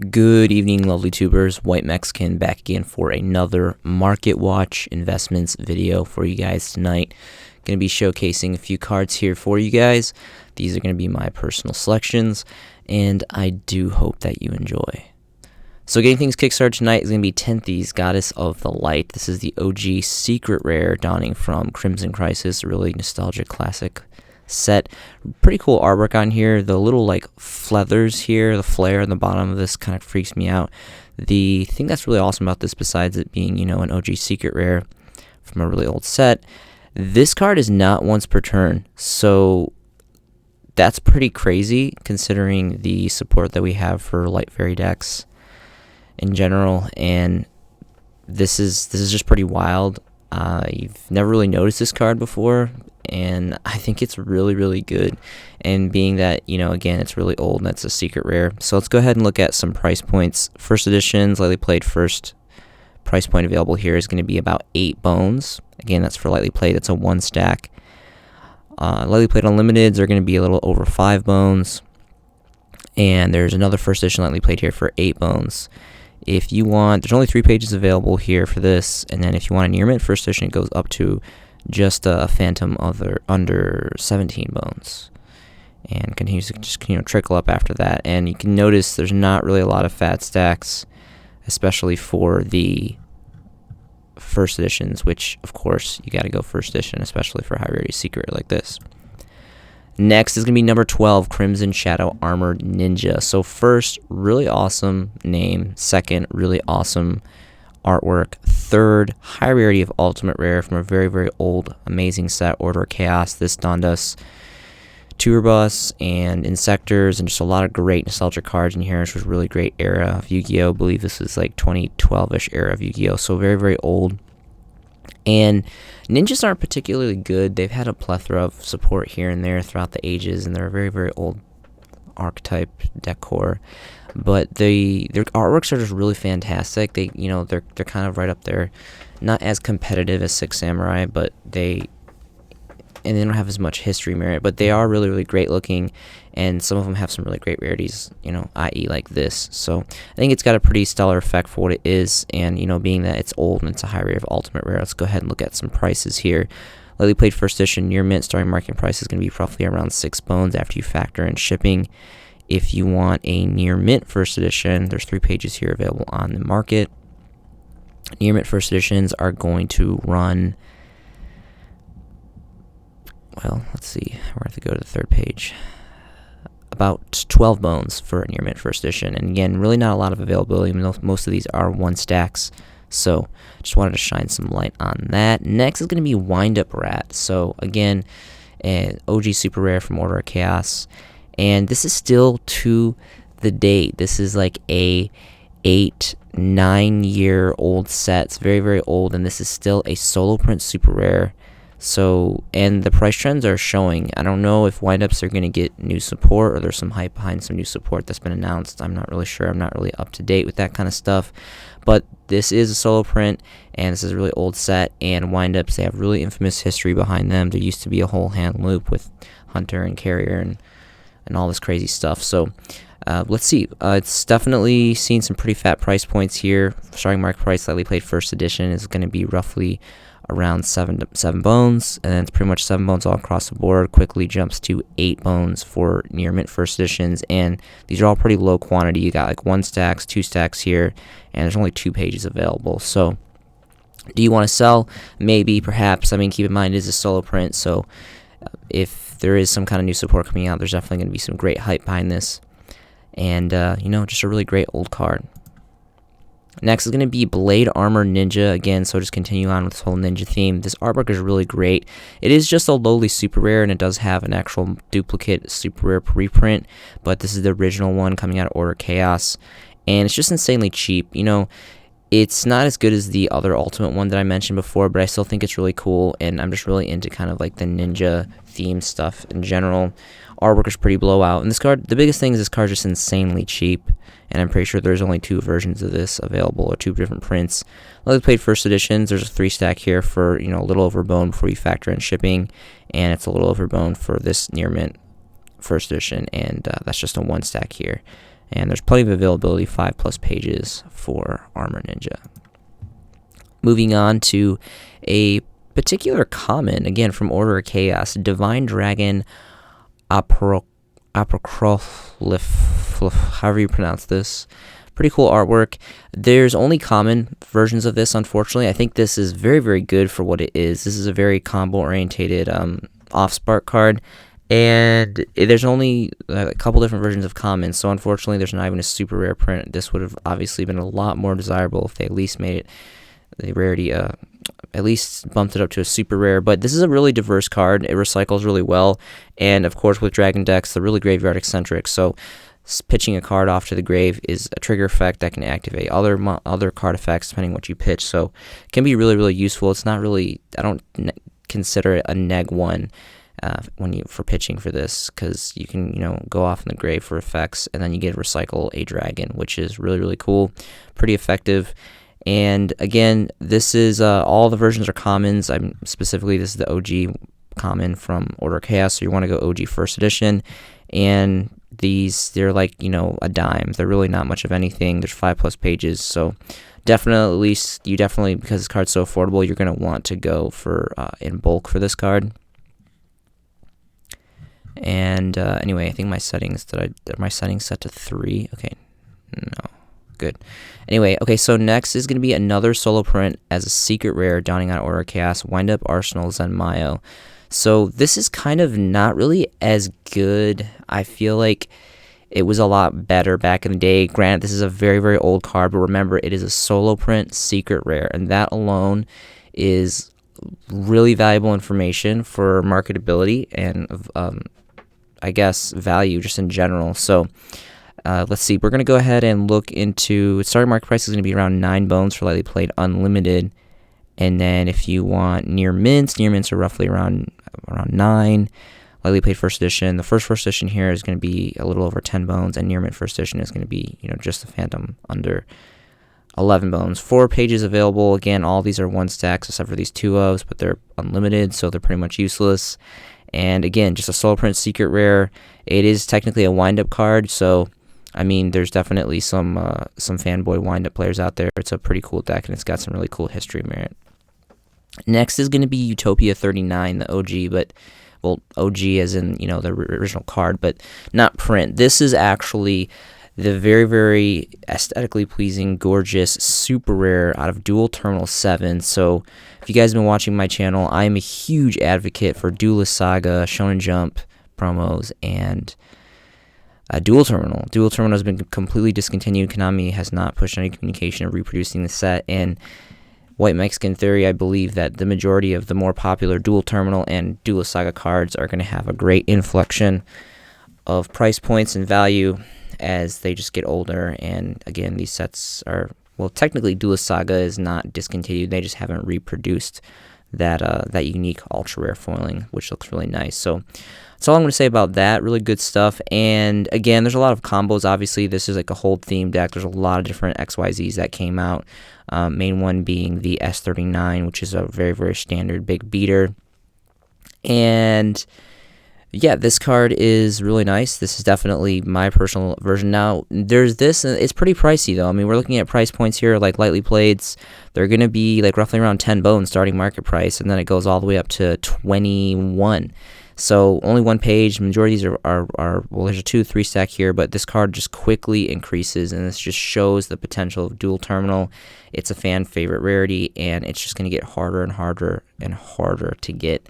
Good evening, lovely tubers. White Mexican back again for another Market Watch investments video for you guys tonight. Going to be showcasing a few cards here for you guys. These are going to be my personal selections, and I do hope that you enjoy. So getting things kickstarted tonight is going to be Tenthys, Goddess of the Light. This is the OG secret rare dawning from Crimson Crisis, a really nostalgic classic set. Pretty cool artwork on here. The little like feathers here, the flare on the bottom of this kind of freaks me out. The thing that's really awesome about this, besides it being, you know, an OG secret rare from a really old set, this card is not once per turn. So that's pretty crazy considering the support that we have for Light Fairy decks in general, and this is just pretty wild. You've never really noticed this card before, and I think it's really good. And being that, you know, again, it's really old and that's a secret rare. So let's go ahead and look at some price points. First editions, lightly played, first price point available here is going to be about 8 bones. Again, that's for lightly played. It's a 1 stack. Lightly played unlimiteds are going to be a little over 5 bones. And there's another first edition lightly played here for 8 bones. If you want, there's only 3 pages available here for this, and then if you want a near mint first edition, it goes up to just a phantom under 17 bones, and continues to just trickle up after that. And you can notice there's not really a lot of fat stacks, especially for the first editions, which of course you got to go first edition, especially for high rarity secret like this. Next is going to be number 12, Crimson Shadow Armored Ninja. So first, really awesome name. Second, really awesome artwork. Third, high rarity of ultimate rare from a very old, amazing set, Order of Chaos. This donned us Tour Bus and Insectors and just a lot of great nostalgic cards in here, which was a really great era of Yu-Gi-Oh! I believe this is like 2012-ish era of Yu-Gi-Oh! So very old. And ninjas aren't particularly good. They've had a plethora of support here and there throughout the ages, and they're a very old archetype decor. But their artworks are just really fantastic. They're kind of right up there, not as competitive as Six Samurai, but they don't have as much history merit, but they are really great looking, and some of them have some really great rarities, you know, i.e. like this. So I think it's got a pretty stellar effect for what it is, and, you know, being that it's old and it's a high rare of ultimate rare, let's go ahead and look at some prices here. Lightly played first edition near mint starting market price is going to be roughly around 6 bones after you factor in shipping. If you want a near mint first edition, there's 3 pages here available on the market. Near mint first editions are going to run, well, let's see, we're going to go to the 3rd page. About 12 bones for a near mint first edition, and again, really not a lot of availability. Most of these are 1 stacks, so just wanted to shine some light on that. Next is going to be Wind Up Rat. So again, an OG super rare from Order of Chaos, and this is still to the date. This is like a 8-9 year old set. It's very old, and this is still a solo print super rare. So, and the price trends are showing. I don't know if windups are going to get new support, or there's some hype behind some new support that's been announced. I'm not really sure. I'm not really up to date with that kind of stuff. But this is a solo print, and this is a really old set, and windups, they have really infamous history behind them. There used to be a whole hand loop with Hunter and Carrier and all this crazy stuff. So, let's see. It's definitely seen some pretty fat price points here. Starting market price, lightly played first edition, is going to be roughly around 7 bones, and then it's pretty much 7 bones all across the board. Quickly jumps to 8 bones for near mint first editions, and these are all pretty low quantity. You got like 1 stacks, 2 stacks here, and there's only 2 pages available. So do you want to sell? Maybe, perhaps. I mean, keep in mind it is a solo print, so if there is some kind of new support coming out, there's definitely going to be some great hype behind this, and you know, just a really great old card. Next is going to be Blade Armor Ninja again, so just continue on with this whole ninja theme. This artwork is really great. It is just a lowly super rare, and it does have an actual duplicate super rare reprint, but this is the original one coming out of Order Chaos, and it's just insanely cheap. You know, it's not as good as the other ultimate one that I mentioned before, but I still think it's really cool, and I'm just really into kind of like the ninja theme stuff in general. Artwork is pretty blowout, and this card, the biggest thing is this card is just insanely cheap, and I'm pretty sure there's only 2 versions of this available, or 2 different prints. Lightly played first editions, there's a 3 stack here for, you know, a little over bone before you factor in shipping, and it's a little over bone for this near mint first edition, and that's just a 1 stack here. And there's plenty of availability, 5+ pages for Armor Ninja. Moving on to a particular common, again from Order of Chaos, Divine Dragon Apocryph, however you pronounce this. Pretty cool artwork. There's only common versions of this, unfortunately. I think this is very, very good for what it is. This is a very combo-orientated off-spark card, and there's only a couple different versions of common, so unfortunately there's not even a super rare print. This would have obviously been a lot more desirable if they at least made it the rarity, at least bumped it up to a super rare. But this is a really diverse card. It recycles really well, and of course with Dragon decks, they're really graveyard eccentric, so pitching a card off to the grave is a trigger effect that can activate other card effects depending on what you pitch, so it can be really, really useful. It's not really, I don't consider it a neg 1 for pitching for this, because you can go off in the grave for effects, and then you get to recycle a dragon, which is really, really cool, pretty effective. And again, this is all the versions are commons. Specifically, this is the OG common from Order of Chaos, so you want to go OG first edition, and they're like a dime. They're really not much of anything. There's 5+ pages, so definitely, because this card's so affordable, you're going to want to go for in bulk for this card. And anyway, I think my settings set to 3. Okay, no, good. Anyway, okay, so next is going to be another solo print as a secret rare, Dawning on Order of Chaos, Wind Up Arsenal Zenmayo. So this is kind of not really as good. I feel like it was a lot better back in the day. Granted, this is a very, very old card, but remember, it is a solo print secret rare, and that alone is really valuable information for marketability and I guess value just in general. So let's see, we're going to go ahead and look into starting market price is going to be around 9 bones for lightly played unlimited. And then if you want near mints are roughly around 9. Lightly played first edition. The first edition here is going to be a little over 10 bones, and near mint first edition is going to be just the Phantom under 11 bones. 4 pages available. Again, all these are 1 stacks except for these 2 ofs, but they're unlimited, so they're pretty much useless. And again, just a solo print secret rare. It is technically a wind up card, so I mean, there's definitely some fanboy wind up players out there. It's a pretty cool deck, and it's got some really cool history merit. Next is going to be Utopia 39, the OG, but well, OG as in the original card, but not print. This is actually the very, very aesthetically pleasing, gorgeous, super rare out of Dual Terminal 7. So if you guys have been watching my channel, I am a huge advocate for Duelist Saga, Shonen Jump promos, and Dual Terminal. Dual Terminal has been completely discontinued. Konami has not pushed any communication of reproducing the set, and White Mexican Theory, I believe that the majority of the more popular Dual Terminal and Duelist Saga cards are going to have a great inflection of price points and value as they just get older. And again, these sets are, well, technically Duelist Saga is not discontinued. They just haven't reproduced that unique ultra rare foiling, which looks really nice. So that's all I'm going to say about that. Really good stuff. And again, there's a lot of combos. Obviously, this is like a whole theme deck. There's a lot of different XYZs that came out. Main one being the S39, which is a very, very standard big beater. And yeah, this card is really nice. This is definitely my personal version. Now, there's this, and it's pretty pricey though. I mean, we're looking at price points here, like lightly playeds. They're going to be like roughly around 10 bones starting market price, and then it goes all the way up to 21. So only 1 page. Majority of these are well, there's a 2-3 stack here, but this card just quickly increases, and this just shows the potential of Dual Terminal. It's a fan favorite rarity, and it's just going to get harder and harder and harder to get.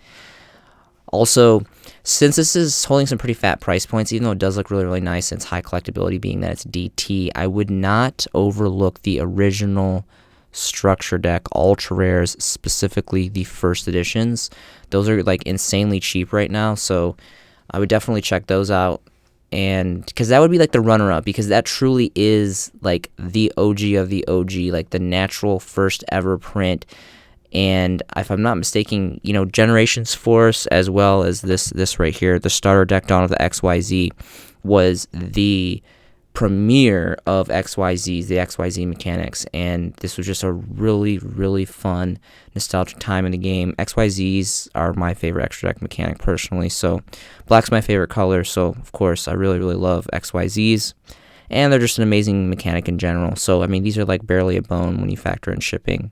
Also, since this is holding some pretty fat price points, even though it does look really, really nice, and it's high collectability being that it's DT, I would not overlook the original structure deck ultra rares, specifically the first editions. Those are like insanely cheap right now, so I would definitely check those out. And because that would be like the runner-up, because that truly is like the OG of the OG, like the natural first ever print. And if I'm not mistaken, Generations Force, as well as this right here, the starter deck Dawn of the XYZ, was the premiere of XYZs, the XYZ mechanics, and this was just a really, really fun, nostalgic time in the game. XYZs are my favorite extra deck mechanic personally, so black's my favorite color, so of course I really, really love XYZs. and they're just an amazing mechanic in general. So I mean, these are like barely a bone when you factor in shipping.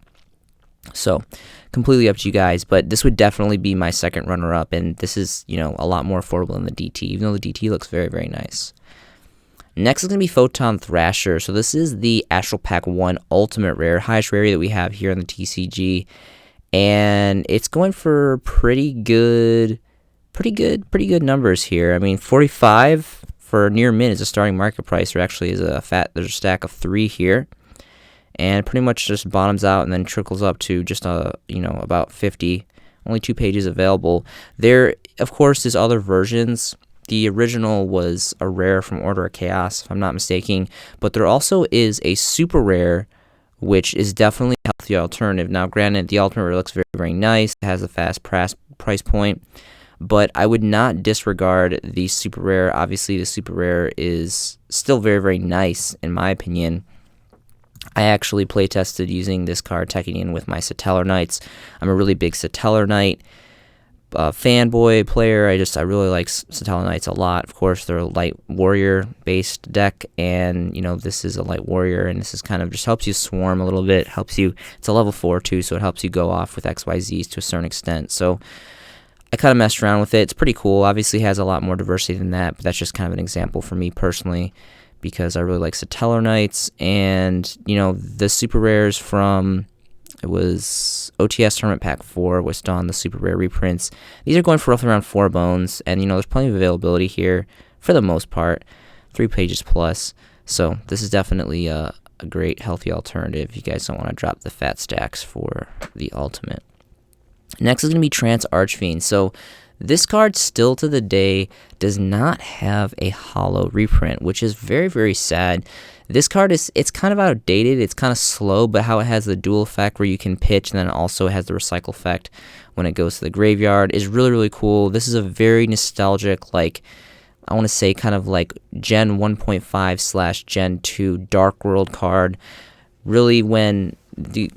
So completely up to you guys, but this would definitely be my second runner-up, and this is, you know, a lot more affordable than the DT, even though the DT looks very, very nice. Next is going to be Photon Thrasher. So this is the Astral Pack 1 Ultimate Rare, highest rarity that we have here in the TCG, and it's going for pretty good numbers here. I mean, 45 for near mint is a starting market price. There actually is there's a stack of 3 here. And pretty much just bottoms out and then trickles up to just about 50. Only 2 pages available. There, of course, is other versions. The original was a rare from Order of Chaos, if I'm not mistaken. But there also is a super rare, which is definitely a healthy alternative. Now, granted, the Ultimate Rare looks very, very nice. It has a fast price point. But I would not disregard the super rare. Obviously, the super rare is still very, very nice, in my opinion. I actually playtested using this card, teching in with my Satellar Knights. I'm a really big Satellar Knight fanboy player. I really like Satellar Knights a lot. Of course, they're a light warrior based deck, and you know, this is a light warrior, and this is kind of just helps you swarm a little bit. Helps you. It's a level 4 too, so it helps you go off with XYZs to a certain extent. So I kind of messed around with it. It's pretty cool. Obviously, has a lot more diversity than that, but that's just kind of an example for me personally, because I really like Satellar Knights. And, you know, the super rares from, it was OTS Tournament Pack 4 was done, the super rare reprints. These are going for roughly around 4 bones, and, you know, there's plenty of availability here for the most part, 3 pages plus. So this is definitely a great, healthy alternative if you guys don't want to drop the fat stacks for the Ultimate. Next is going to be Trance Archfiend. So this card still to the day does not have a holo reprint, which is very, very sad. This card it's kind of outdated, it's kind of slow, but how it has the dual effect where you can pitch, and then it also has the recycle effect when it goes to the graveyard is really, really cool. This is a very nostalgic, like, I want to say kind of like Gen 1.5 / Gen 2 Dark World card. Really, when the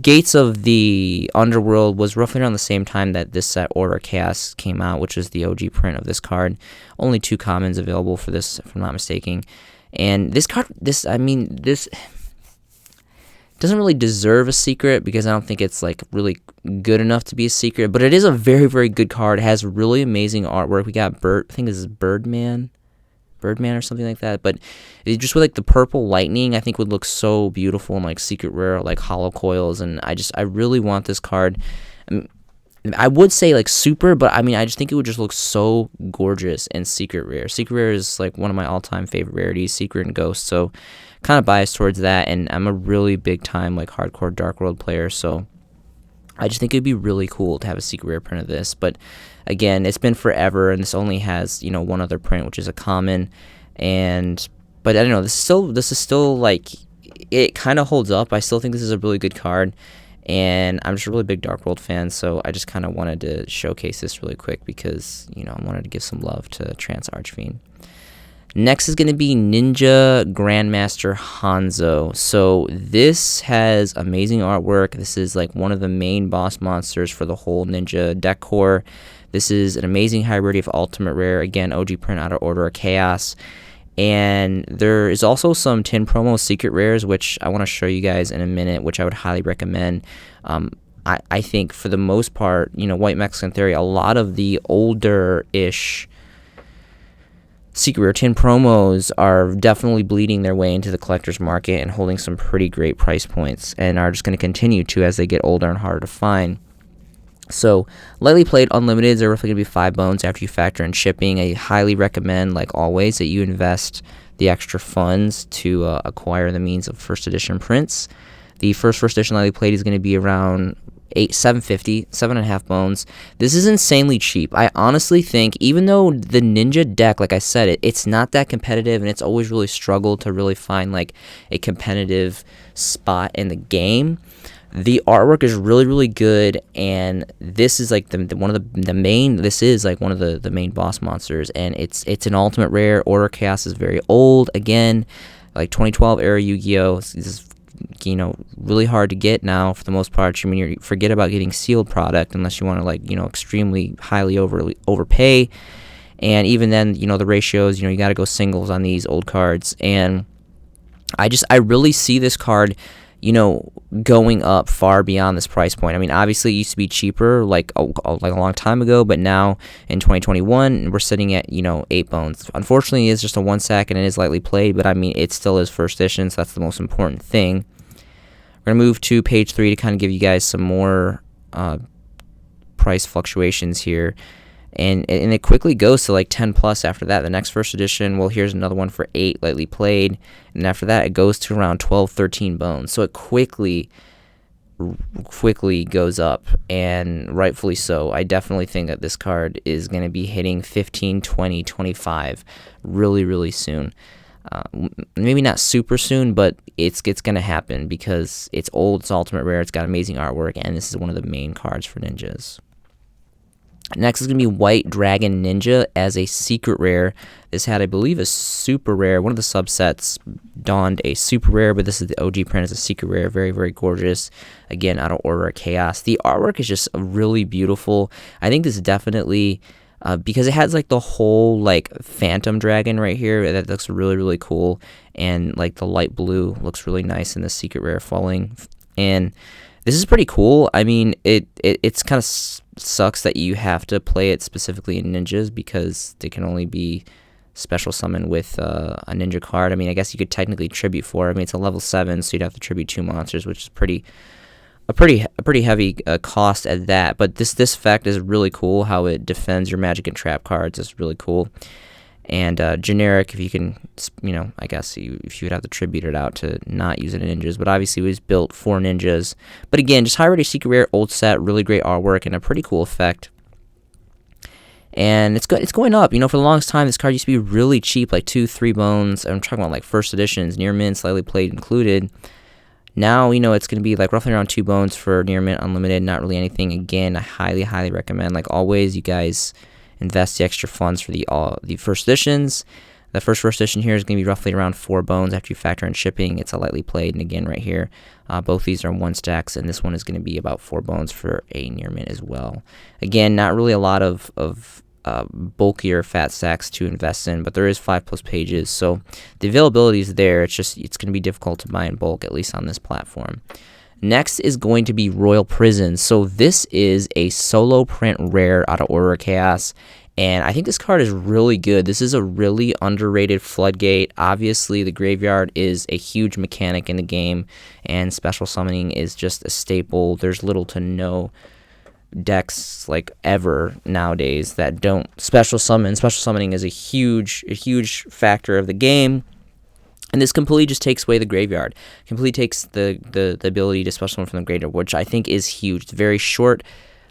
Gates of the Underworld was roughly around the same time that this set Order of Chaos came out, which is the OG print of this card. Only 2 commons available for this, if I'm not mistaken. And this card, this doesn't really deserve a secret, because I don't think it's like really good enough to be a secret, but it is a very, very good card. It has really amazing artwork. We got I think this is Birdman or something like that, but it just with like the purple lightning, I think would look so beautiful in like secret rare, like hollow coils, and I really want this card. I would say like super, but I mean, I just think it would just look so gorgeous in secret rare. Secret rare is like one of my all-time favorite rarities, secret and ghost, so kind of biased towards that, and I'm a really big time like hardcore Dark World player, so I just think it'd be really cool to have a secret rare print of this. But again, it's been forever, and this only has, you know, one other print, which is a common. But I don't know, this is still like, it kind of holds up. I still think this is a really good card, and I'm just a really big Dark World fan, so I just kind of wanted to showcase this really quick because, you know, I wanted to give some love to Trance Archfiend. Next is going to be Ninja Grandmaster Hanzo. So this has amazing artwork. This is like one of the main boss monsters for the whole Ninja deck core. This is an amazing hybrid of Ultimate Rare. Again, OG print out of Order of Chaos. And there is also some tin promo secret rares, which I want to show you guys in a minute, which I would highly recommend. I think for the most part, you know, White Mexican Theory, a lot of the older-ish secret rare tin promos are definitely bleeding their way into the collector's market and holding some pretty great price points, and are just going to continue to as they get older and harder to find. So lightly played unlimiteds are roughly going to be 5 bones after you factor in shipping. I highly recommend, like always, that you invest the extra funds to acquire the means of first edition prints. The first edition lightly played is going to be around $7.5 bones. This is insanely cheap. I honestly think, even though the Ninja deck, like I said, it's not that competitive, and it's always really struggled to really find like a competitive spot in the game, the artwork is really, really good, and this is like one of the main boss monsters, and it's an ultimate rare. Order of Chaos is very old, again, like 2012 era Yu-Gi-Oh! This is, you know, really hard to get now for the most part. I mean, you forget about getting sealed product unless you want to, like, you know, extremely highly overpay. And even then, you know, the ratios, you know, you got to go singles on these old cards. And I really see this card, you know, going up far beyond this price point. I mean, obviously it used to be cheaper like a long time ago, but now in 2021 we're sitting at, you know, 8 bones. Unfortunately, it's just a 1-sack and it is lightly played, but I mean, it still is first edition, so that's the most important thing. We're gonna move to page 3 to kind of give you guys some more price fluctuations here. And it quickly goes to like 10 plus after that. The next first edition, well, here's another one for 8, lightly played. And after that, it goes to around 12, 13 bones. So it quickly goes up, and rightfully so. I definitely think that this card is going to be hitting 15, 20, 25 really, really soon. Maybe not super soon, but it's going to happen because it's old, it's ultimate rare, it's got amazing artwork, and this is one of the main cards for ninjas. Next is going to be White Dragon Ninja as a secret rare. This had, I believe, a super rare. One of the subsets donned a super rare, but this is the OG print as a secret rare. Very, very gorgeous. Again, out of Order of Chaos. The artwork is just really beautiful. I think this is definitely, because it has like the whole like Phantom Dragon right here. That looks really, really cool. And like the light blue looks really nice in the secret rare falling. And this is pretty cool. I mean, it's kind of sucks that you have to play it specifically in ninjas because they can only be special summoned with a ninja card. I mean, I guess you could technically tribute 4. I mean, it's a level 7, so you'd have to tribute 2 monsters, which is a pretty heavy cost at that. But this effect is really cool. How it defends your magic and trap cards is really cool. And generic, if you can, you know, I guess if you would have to tribute it out to not use it in ninjas. But obviously it was built for ninjas. But again, just high rarity secret rare, old set, really great artwork, and a pretty cool effect. And it's going up. You know, for the longest time, this card used to be really cheap, like 2-3 bones. I'm talking about like first editions, near mint, slightly played included. Now, you know, it's going to be like roughly around 2 bones for near mint, unlimited, not really anything. Again, I highly, highly recommend. Like always, you guys invest the extra funds for the first editions. The first edition here is going to be roughly around 4 bones after you factor in shipping. It's a lightly played, and again, right here, both these are 1 stacks, and this one is going to be about 4 bones for a near mint as well. Again, not really a lot of bulkier fat stacks to invest in, but there is 5+ pages, so the availability is there. It's going to be difficult to buy in bulk, at least on this platform. Next is going to be Royal Prison. So this is a solo print rare out of Order of Chaos, and I think this card is really good. This is a really underrated floodgate. Obviously, the graveyard is a huge mechanic in the game, and special summoning is just a staple. There's little to no decks like ever nowadays that don't special summon. Special summoning is a huge factor of the game. And this completely just takes away the graveyard. Completely takes the ability to special summon from the graveyard, which I think is huge. It's very short,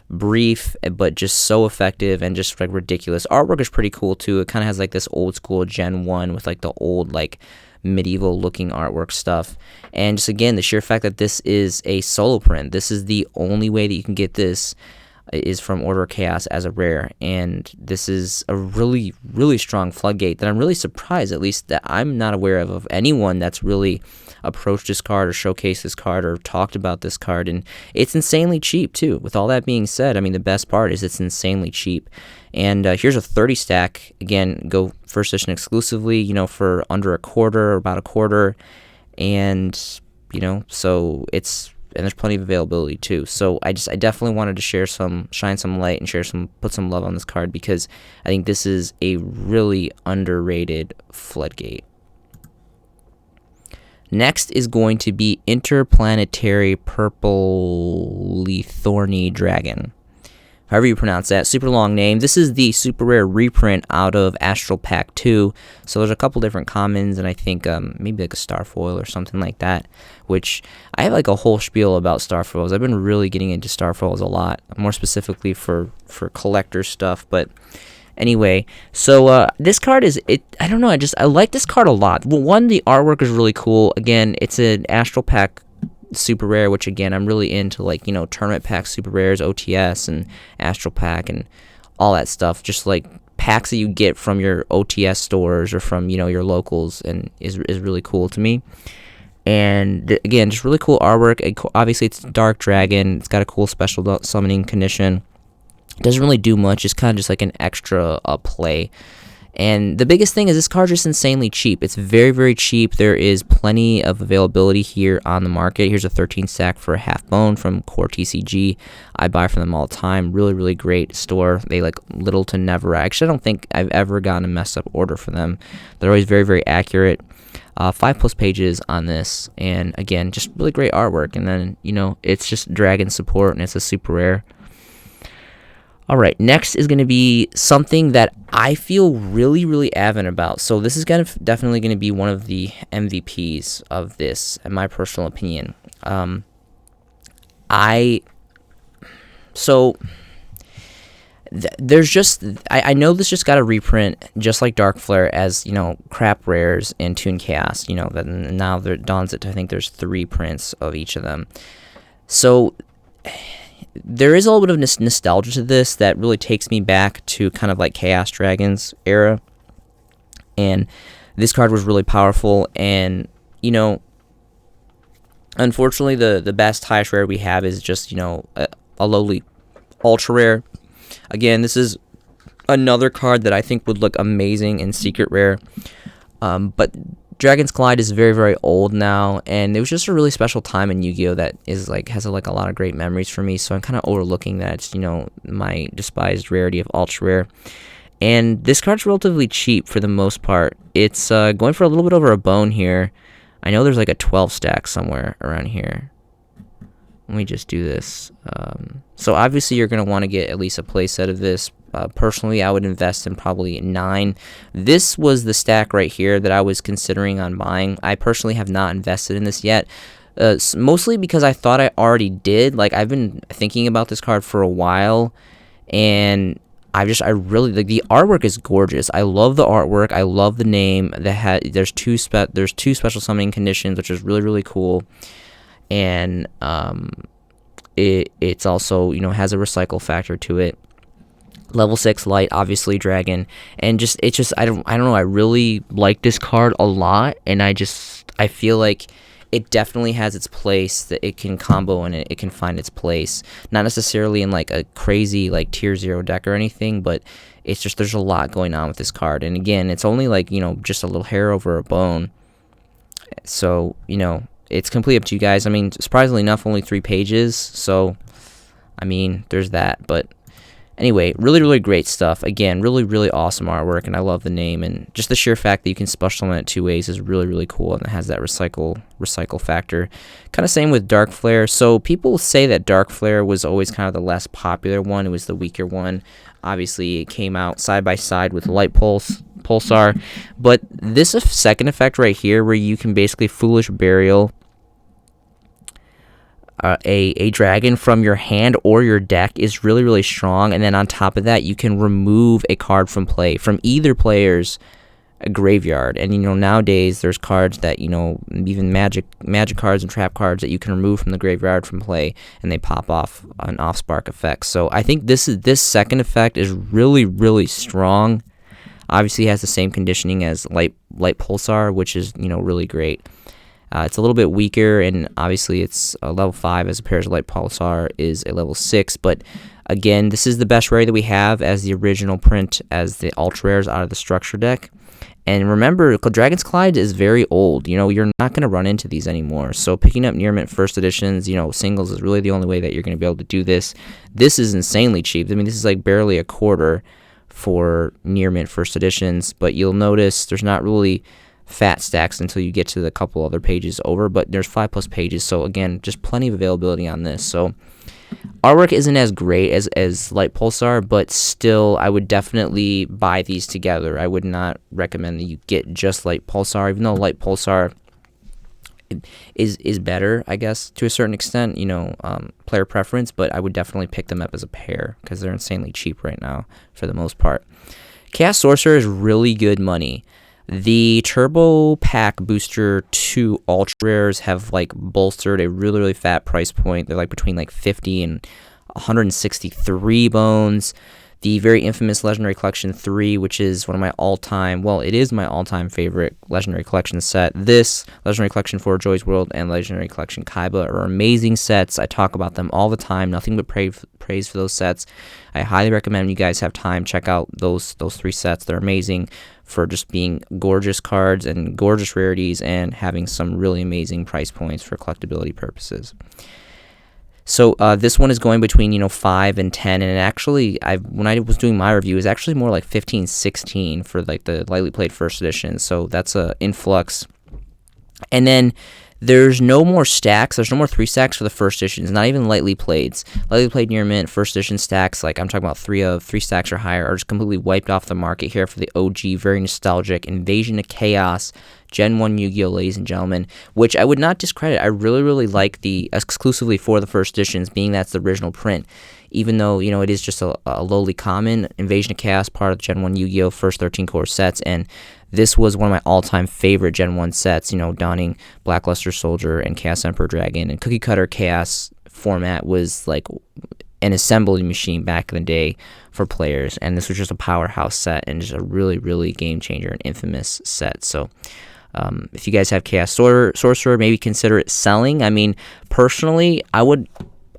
brief, but just so effective and just like ridiculous. Artwork is pretty cool too. It kind of has like this old school Gen 1 with like the old like medieval looking artwork stuff. And just again, the sheer fact that this is a solo print. This is the only way that you can get this is from Order of Chaos as a rare, and this is a really, really strong floodgate that I'm really surprised, at least that I'm not aware of anyone that's really approached this card or showcased this card or talked about this card. And it's insanely cheap too. With all that being said, I mean, the best part is it's insanely cheap. And here's a 30 stack. Again, go first edition exclusively, you know, for under a quarter or about a quarter. And, you know, so and there's plenty of availability too. So I definitely wanted to shine some light and put some love on this card because I think this is a really underrated floodgate. Next is going to be Interplanetary Purple Lethorny Dragon. However you pronounce that, super long name. This is the super rare reprint out of Astral Pack 2. So there's a couple different commons, and I think maybe like a Starfoil or something like that, which I have like a whole spiel about Starfoils. I've been really getting into Starfoils a lot, more specifically for collector stuff. But anyway, so this card I don't know, I like this card a lot. Well, one, the artwork is really cool. Again, it's an Astral Pack super rare, which again I'm really into, like, you know, tournament pack super rares, OTS and Astral Pack and all that stuff, just like packs that you get from your OTS stores or from, you know, your locals, and is really cool to me. And again, just really cool artwork. Obviously it's Dark Dragon, it's got a cool special summoning condition. Doesn't really do much. It's kind of just like an extra play. And the biggest thing is this card's just insanely cheap. It's very, very cheap. There is plenty of availability here on the market. Here's a 13 stack for a half bone from Core TCG. I buy from them all the time. Really, really great store. They like little to never. Actually, I don't think I've ever gotten a messed up order for them. They're always very, very accurate. 5+ pages on this. And again, just really great artwork. And then, you know, it's just Dragon support and it's a super rare. Alright, next is going to be something that I feel really, really adamant about. So this is definitely going to be one of the MVPs of this, in my personal opinion. There's just, I know this just got a reprint, just like Dark Flare, as, you know, crap rares and Toon Chaos. You know, that now there dawns it, I think there's 3 prints of each of them. So there is a little bit of nostalgia to this that really takes me back to kind of like Chaos Dragons era. And this card was really powerful. And, you know, unfortunately, the best highest rare we have is just, you know, a lowly ultra rare. Again, this is another card that I think would look amazing in secret rare. But Dragon's Collide is very, very old now, and it was just a really special time in Yu-Gi-Oh! That is like has like a lot of great memories for me. So I'm kind of overlooking that. It's, you know, my despised rarity of ultra rare. And this card's relatively cheap for the most part. It's going for a little bit over a bone here. I know there's like a 12 stack somewhere around here. Let me just do this. So obviously you're going to want to get at least a play set of this. Personally, I would invest in probably 9. This was the stack right here that I was considering on buying. I personally have not invested in this yet. Mostly because I thought I already did. Like, I've been thinking about this card for a while, and I really like the artwork is gorgeous. I love the artwork. I love the name. There's two special summoning conditions, which is really, really cool. And it's also, you know, has a recycle factor to it. Level 6 light, obviously dragon, and I don't know. I really like this card a lot, and I feel like it definitely has its place, that it can combo and it can find its place. Not necessarily in like a crazy like tier 0 deck or anything, but it's just there's a lot going on with this card. And again, it's only like, you know, just a little hair over a bone. So, you know, it's completely up to you guys. I mean, surprisingly enough, only 3 pages. So, I mean, there's that, but. Anyway, really, really great stuff. Again, really, really awesome artwork, and I love the name. And just the sheer fact that you can special summon it 2 ways is really, really cool, and it has that recycle factor. Kind of same with Dark Flare. So people say that Dark Flare was always kind of the less popular one. It was the weaker one. Obviously, it came out side by side with Light Pulsar. But this second effect right here, where you can basically Foolish Burial a dragon from your hand or your deck, is really, really strong. And then on top of that, you can remove a card from play from either player's graveyard. And, you know, nowadays there's cards that, you know, even magic cards and trap cards that you can remove from the graveyard from play, and they pop off an off-spark effect. So I think this second effect is really, really strong. Obviously, it has the same conditioning as Light Pulsar, which is, you know, really great. It's a little bit weaker, and obviously it's a level 5 as opposed to Light Pulsar is a level 6. But again, this is the best rare that we have as the original print as the ultra rares out of the structure deck. And remember, Dragon's Collide is very old. You know, you're not going to run into these anymore. So picking up near mint first editions, you know, singles is really the only way that you're going to be able to do this. This is insanely cheap. I mean, this is like barely a quarter for near mint first editions. But you'll notice there's not really fat stacks until you get to the couple other pages over, but there's 5+ pages, so again, just plenty of availability on this. So artwork isn't as great as Light Pulsar, but still I would definitely buy these together. I would not recommend that you get just Light Pulsar, even though Light Pulsar is better, I guess, to a certain extent, you know, player preference, but I would definitely pick them up as a pair because they're insanely cheap right now for the most part. Chaos Sorcerer is really good money. The Turbo Pack Booster 2 Ultra Rares have like bolstered a really, really fat price point. They're like between like 50 and 163 bones. The very infamous Legendary Collection 3, which is one of my all-time, well, it is my all-time favorite Legendary Collection set. This, Legendary Collection 4 Joy's World, and Legendary Collection Kaiba are amazing sets. I talk about them all the time. Nothing but praise for those sets. I highly recommend you guys have time, check out those 3 sets. They're amazing for just being gorgeous cards and gorgeous rarities and having some really amazing price points for collectability purposes. So this one is going between 5 and 10, and actually when I was doing my review, it was actually more like 15, 16 for like the lightly played first edition. So that's a influx. And then there's no more stacks. There's no more 3 stacks for the first editions, not even lightly playeds. Lightly played near mint first edition stacks, like I'm talking about 3 stacks or higher, are just completely wiped off the market here for the OG, very nostalgic Invasion of Chaos Gen 1 Yu-Gi-Oh! Ladies and gentlemen, which I would not discredit. I really, really like the exclusively for the first editions, being that's the original print. Even though, it is just a lowly common, Invasion of Chaos, part of the Gen 1 Yu-Gi-Oh! First 13 core sets, and this was one of my all-time favorite Gen 1 sets, donning Blackluster Soldier and Chaos Emperor Dragon, and Cookie Cutter Chaos format was like an assembly machine back in the day for players, and this was just a powerhouse set and just a really, really game-changer and infamous set. So if you guys have Chaos Sorcerer, maybe consider it selling. I mean, personally, I would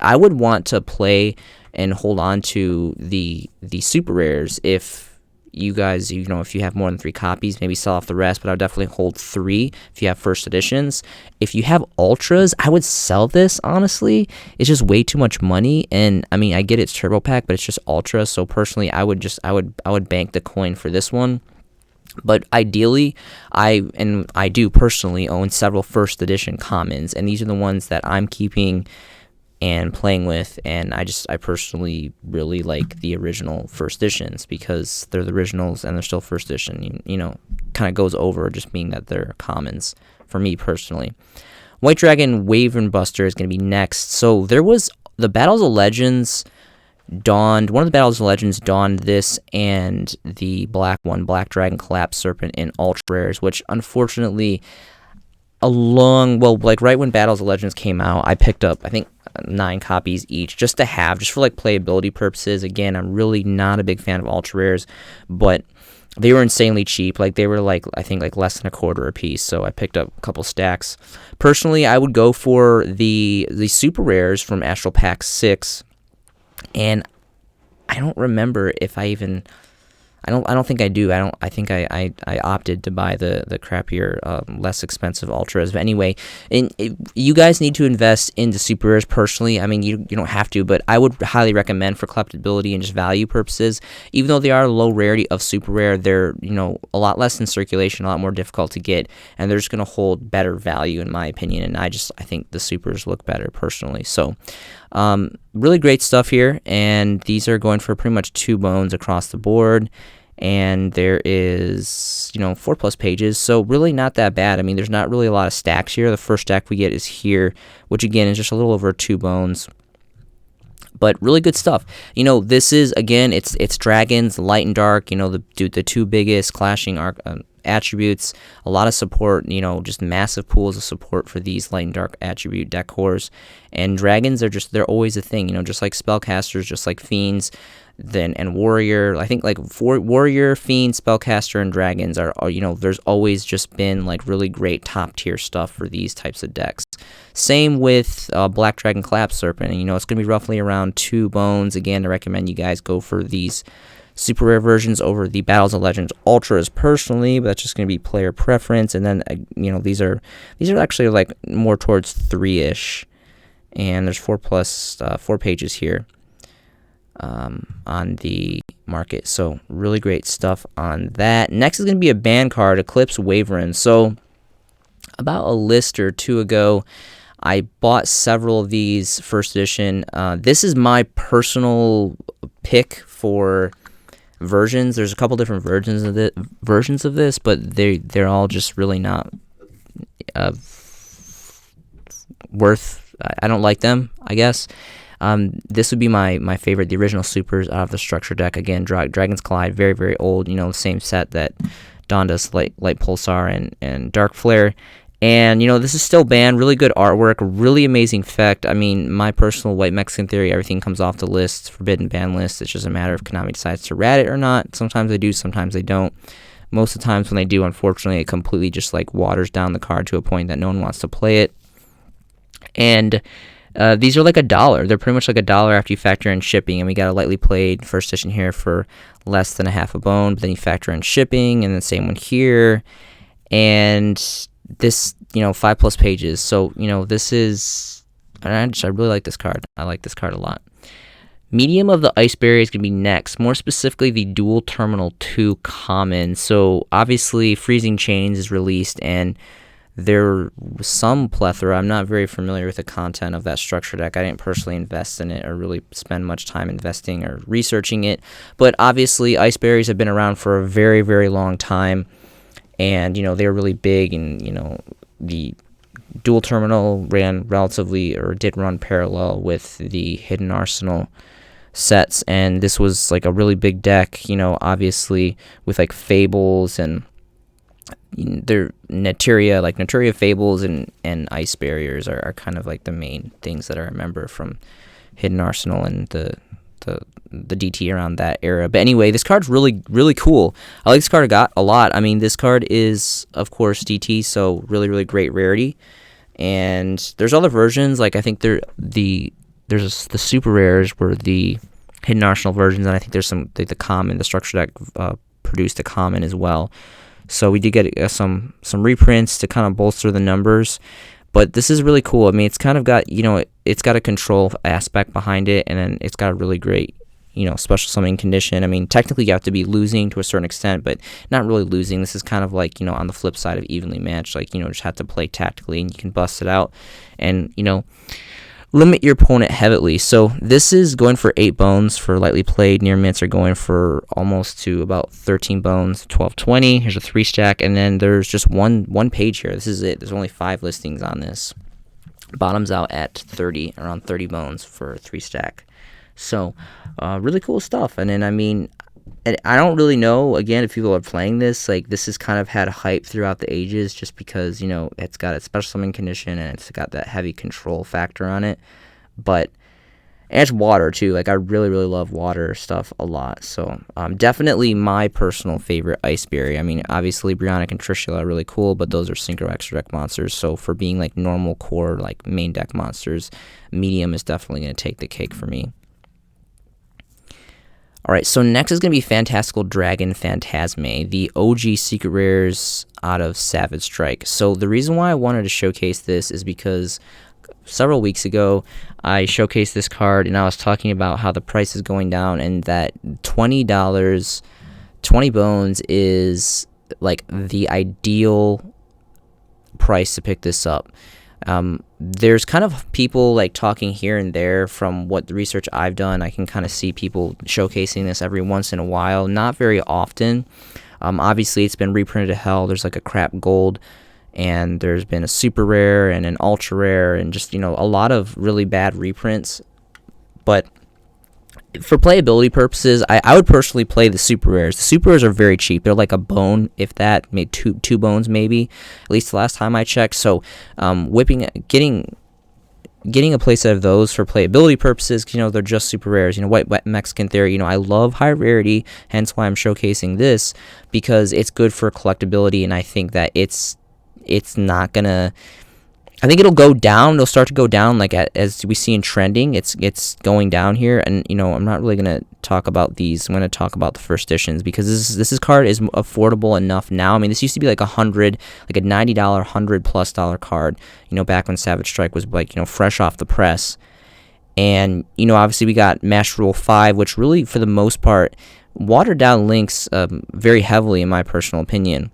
want to play and hold on to the super rares. If you guys, if you have more than 3 copies, maybe sell off the rest, but I would definitely hold 3 if you have first editions. If you have ultras, I would sell this, honestly. It's just way too much money, and I mean, I get it's turbo pack, but it's just ultra, so personally, I would bank the coin for this one. But ideally, I do personally own several first edition commons, and these are the ones that I'm keeping and playing with, and I personally really like the original first editions because they're the originals and they're still first edition. Kind of goes over just being that they're commons for me personally. White Dragon Wyvern Buster is going to be next. So there was the Battles of Legends donned, one of the Battles of Legends donned this and the black one, Black Dragon Collapse Serpent in ultra rares, which unfortunately right when Battles of Legends came out, I picked up, I think, 9 copies each just to have, just for like playability purposes. Again, I'm really not a big fan of ultra rares, but they were insanely cheap. Like they were I think less than $0.25 a piece, so I picked up a couple stacks. Personally, I would go for the super rares from Astral Pack 6, and I don't remember if I even, I don't think I do. I think I opted to buy the crappier, less expensive ultras. But anyway, you guys need to invest into super rares personally. I mean, you don't have to, but I would highly recommend for collectability and just value purposes. Even though they are low rarity of super rare, they're a lot less in circulation, a lot more difficult to get, and they're just gonna hold better value in my opinion. And I think the supers look better personally. So, really great stuff here, and these are going for pretty much 2 bones across the board. And there is 4+ pages, so really not that bad. I mean, there's not really a lot of stacks here. The first stack we get is here, which again is just a little over 2 bones, but really good stuff. This is, again, it's dragons, light and dark, the 2 biggest clashing attributes, a lot of support, just massive pools of support for these light and dark attribute deck cores. And dragons they're always a thing, just like spellcasters, just like fiends, and warrior. I think warrior, fiend, spellcaster, and dragons are there's always just been really great top tier stuff for these types of decks. Same with Black Dragon Collapse Serpent, and it's gonna be roughly around 2 bones. Again, I recommend you guys go for these super rare versions over the Battles of Legends ultras personally, but that's just going to be player preference. And then these are actually more towards 3-ish, and there's 4 pages here on the market. So really great stuff on that. Next is going to be a band card, Eclipse Wyvern. So about a list or 2 ago, I bought several of these first edition. This is my personal pick for versions. There's a couple different versions of this, but they're all just really not worth. I don't like them, I guess. This would be my favorite, the original supers out of the structure deck. Again, Dragons Collide, very, very old, the same set that donned us Light Pulsar and Dark Flare. And, you know, this is still banned. Really good artwork. Really amazing effect. I mean, my personal White Mexican theory, everything comes off the list, forbidden ban list. It's just a matter if Konami decides to rat it or not. Sometimes they do, sometimes they don't. Most of the times when they do, unfortunately, it completely just, like, waters down the card to a point that no one wants to play it. And these are like $1. They're pretty much like $1 after you factor in shipping. And we got a lightly played first edition here for less than a half a bone. But then you factor in shipping, and the same one here. And this, you know, 5+ pages. So, you know, this is, I really like this card. I like this card a lot. Medium of the Ice Barrier is going to be next. More specifically, the Dual Terminal 2 common. So, obviously, Freezing Chains is released, and there was some plethora. I'm not very familiar with the content of that structure deck. I didn't personally invest in it or really spend much time investing or researching it. But, obviously, Ice Barriers have been around for a very, very long time. And, you know, they were really big, and, you know, the Dual Terminal ran relatively, or did run parallel with the Hidden Arsenal sets, and this was like a really big deck, you know, obviously with like Fables and, you know, their Neteria Fables and Ice Barriers are kind of like the main things that I remember from Hidden Arsenal and the DT around that era. But anyway, this card's really, really cool. I like this card a lot. I mean, this card is, of course, DT, so really, really great rarity. And there's other versions. Like, I think there's the super rares were the Hidden Arsenal versions, and I think there's the common, the structure deck produced a common as well. So we did get some reprints to kind of bolster the numbers. But this is really cool. I mean, it's kind of got, you know, it's got a control aspect behind it, and then it's got a really great, you know, special summoning condition. I mean, technically you have to be losing to a certain extent, but not really losing. This is kind of like, you know, on the flip side of evenly matched, like, you know, just have to play tactically, and you can bust it out and, you know, limit your opponent heavily. So this is going for 8 bones for lightly played. Near mints are going for almost to about 13 bones, 12-20. Here's a 3-stack, and then there's just one page here. This is it. There's only 5 listings on this. Bottoms out at 30, around 30 bones for a 3-stack. So really cool stuff. And then, I mean, I don't really know, again, if people are playing this, like, this has kind of had hype throughout the ages just because, you know, it's got a special summoning condition and it's got that heavy control factor on it. But, and it's water, too. Like, I really, really love water stuff a lot. So, definitely my personal favorite Ice Barrier. I mean, obviously, Brionic and Trishula are really cool, but those are Synchro Extra Deck monsters. So, for being, like, normal core, like, main deck monsters, Medium is definitely going to take the cake for me. Alright, so next is going to be Fantastical Dragon Fantasme, the OG Secret Rares out of Savage Strike. So the reason why I wanted to showcase this is because several weeks ago I showcased this card and I was talking about how the price is going down and that $20, 20 bones is like the ideal price to pick this up. There's kind of people like talking here and there from what the research I've done. I can kind of see people showcasing this every once in a while, not very often. Obviously, it's been reprinted to hell. There's like a crap gold, and there's been a super rare and an ultra rare, and just, you know, a lot of really bad reprints. But for playability purposes, I would personally play the super rares. The super rares are very cheap. They're like a bone, if that, maybe two bones maybe, at least the last time I checked. So getting a playset of those for playability purposes, you know, they're just super rares. You know, White Mexican theory, you know, I love high rarity, hence why I'm showcasing this, because it's good for collectability, and I think that it's not gonna, I think it'll go down. It'll start to go down, like as we see in trending. It's going down here, and, you know, I'm not really gonna talk about these. I'm gonna talk about the first editions because this card is affordable enough now. I mean, this used to be like a $100, like a $90, $100+ card. You know, back when Savage Strike was, like, you know, fresh off the press. And, you know, obviously we got Master Rule 5, which really, for the most part, watered down links very heavily, in my personal opinion.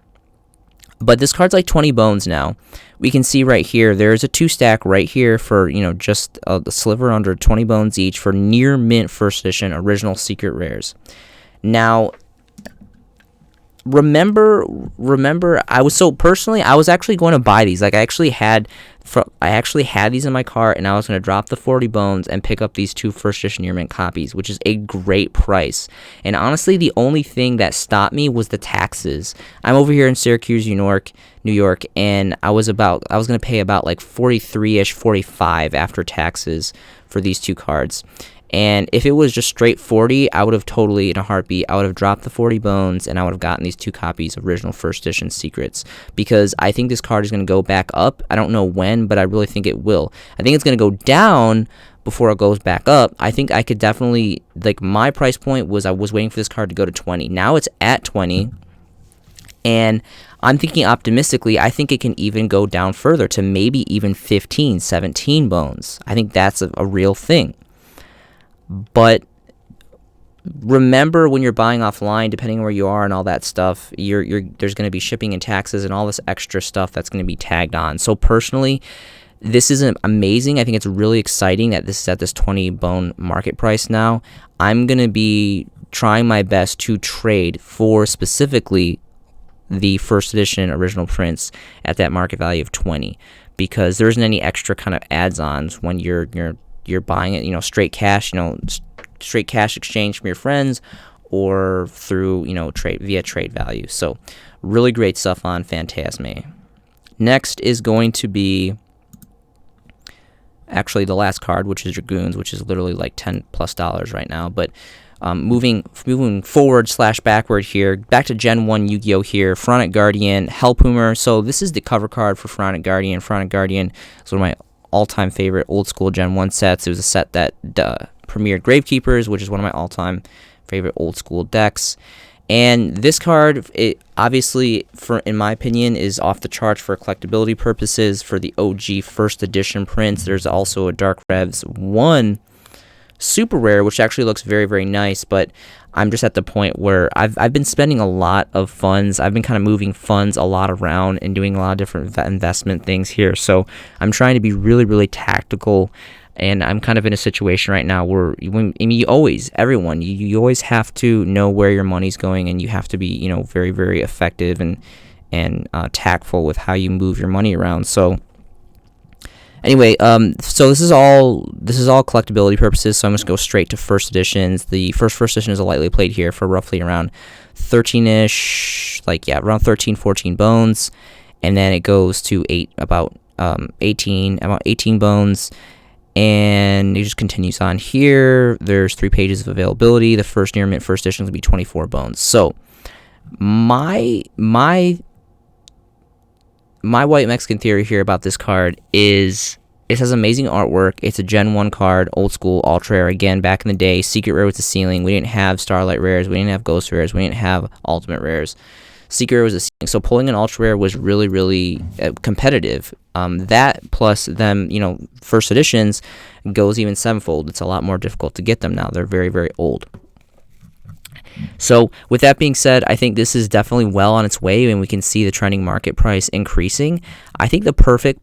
But this card's like 20 bones now. We can see right here, there's a 2-stack right here for, you know, just a sliver under 20 bones each for near mint first edition original secret rares. Now, remember, I was actually going to buy these. Like, I actually had these in my cart, and I was going to drop the 40 bones and pick up these 2 first edition Year Mint copies, which is a great price. And honestly, the only thing that stopped me was the taxes. I'm over here in Syracuse, New York, and I was going to pay about like 43-ish, 45 after taxes for these 2 cards. And if it was just straight 40, I would have totally, in a heartbeat, I would have dropped the 40 bones, and I would have gotten these 2 copies of original first edition secrets, because I think this card is going to go back up. I don't know when, but I really think it will. I think it's going to go down before it goes back up. I think I could definitely, like, my price point was I was waiting for this card to go to 20. Now it's at 20, and I'm thinking optimistically, I think it can even go down further to maybe even 15, 17 bones. I think that's a real thing. But remember, when you're buying offline, depending on where you are and all that stuff, there's going to be shipping and taxes and all this extra stuff that's going to be tagged on. So personally, this is amazing. I think it's really exciting that this is at this 20 bone market price now. I'm going to be trying my best to trade for specifically the first edition original prints at that market value of 20, because there isn't any extra kind of add-ons when you're buying it, straight cash, straight cash exchange from your friends, or through, via trade value. So really great stuff on Fantasme. Next is going to be actually the last card, which is Dragoons, which is literally like $10+ right now. But moving forward / backward here, back to Gen 1 Yu-Gi-Oh! Here, Pharaonic Guardian, Hellpoomer. So this is the cover card for Pharaonic Guardian. Pharaonic Guardian is one of my all-time favorite old school Gen 1 sets. It was a set that premiered Gravekeepers, which is one of my all-time favorite old school decks. And this card, it obviously, in my opinion, is off the charts for collectability purposes. For the OG first edition prints, there's also a Dark Revs 1 super rare, which actually looks very, very nice, but I'm just at the point where I've been spending a lot of funds. I've been kind of moving funds a lot around and doing a lot of different investment things here. So I'm trying to be really, really tactical, and I'm kind of in a situation right now where you always have to know where your money's going, and you have to be, very, very effective and tactful with how you move your money around. So anyway, so this is all collectability purposes, so I'm just going to go straight to first editions. The first edition is a lightly played here for roughly around 13-ish, around 13, 14 bones, and then it goes to about 18 bones, and it just continues on here. There's 3 pages of availability. The first Near Mint first edition will be 24 bones. So my white Mexican theory here about this card is it has amazing artwork. It's a Gen 1 card, old school, ultra rare. Again, back in the day, secret rare with the ceiling. We didn't have Starlight rares. We didn't have Ghost rares. We didn't have Ultimate rares. Secret rare was the ceiling. So pulling an ultra rare was really, really competitive. That plus them, first editions goes even 7-fold. It's a lot more difficult to get them now. They're very, very old. So with that being said, I think this is definitely well on its way, and we can see the trending market price increasing. I think the perfect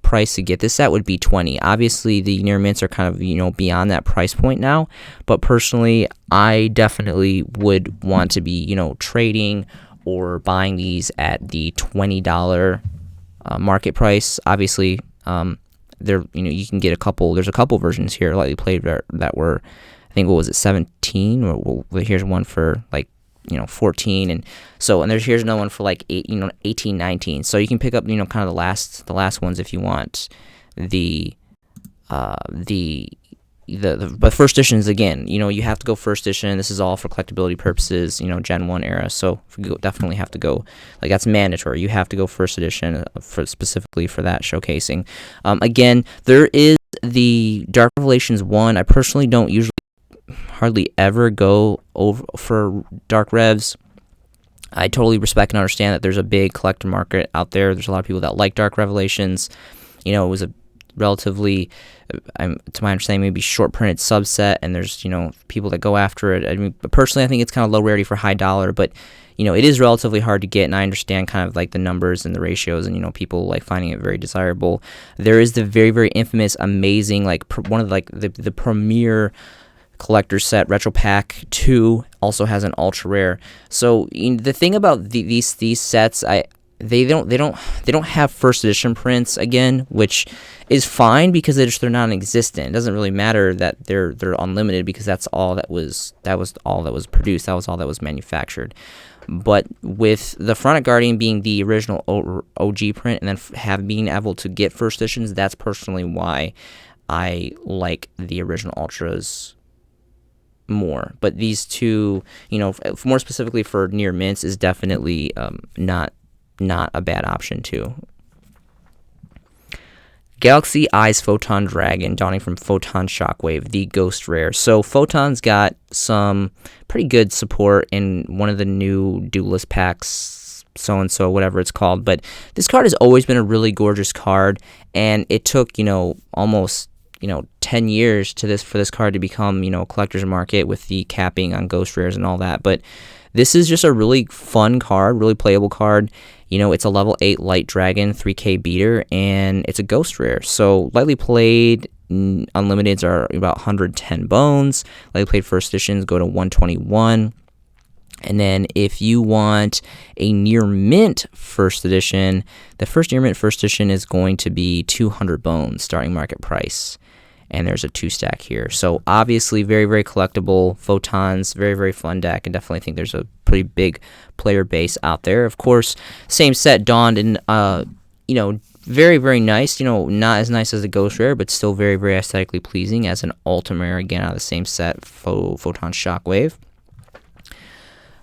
price to get this at would be 20. Obviously, the near mints are kind of beyond that price point now, but personally, I definitely would want to be trading or buying these at the $20 market price. Obviously, there you can get there's a couple versions here lightly played that were, I think, what was it, 17? Or here's one for 14, and here's another one for 18, 19. So you can pick up kind of the last ones if you want. But first editions, again, you have to go first edition. This is all for collectability purposes, Gen 1 era. So you definitely have to go, that's mandatory. You have to go first edition specifically for that showcasing. Again, there is the Dark Revelations 1. I personally don't usually hardly ever go over for Dark Revs. I totally respect and understand that there's a big collector market out there. There's a lot of people that like Dark Revelations. It was a relatively, to my understanding, maybe short printed subset, and there's people that go after it. I mean, personally, I think it's kind of low rarity for high dollar, but it is relatively hard to get, and I understand kind of the numbers and the ratios, and people finding it very desirable. There is the very, very infamous, amazing, one of the premier collector set. Retro Pack 2 also has an ultra rare. So the thing about these sets, they don't have first edition prints again, which is fine because they're non-existent. It doesn't really matter that they're unlimited, because that's all that was all that was produced. That was all that was manufactured. But with the Front Guardian being the original OG print, and then being able to get first editions, that's personally why I like the original Ultras more. But these two, more specifically for near mints, is definitely not a bad option too. Galaxy Eyes Photon Dragon, dawning from Photon Shockwave, the Ghost Rare. So Photon's got some pretty good support in one of the new Duelist packs, so-and-so, whatever it's called. But this card has always been a really gorgeous card, and it took, almost 10 years for this card to become, a collector's market with the capping on Ghost Rares and all that. But this is just a really fun card, really playable card. It's a level 8 Light Dragon, 3K beater, and it's a Ghost Rare. So lightly played unlimiteds are about 110 bones. Lightly played first editions go to 121. And then if you want a near mint first edition, the first near mint first edition is going to be 200 bones starting market price. And there's a 2-stack here. So obviously very, very collectible. Photons, very, very fun deck. I definitely think there's a pretty big player base out there. Of course, same set dawned in, very, very nice. Not as nice as the Ghost Rare, but still very, very aesthetically pleasing as an Ultimate Rare, again, out of the same set, Photon Shockwave.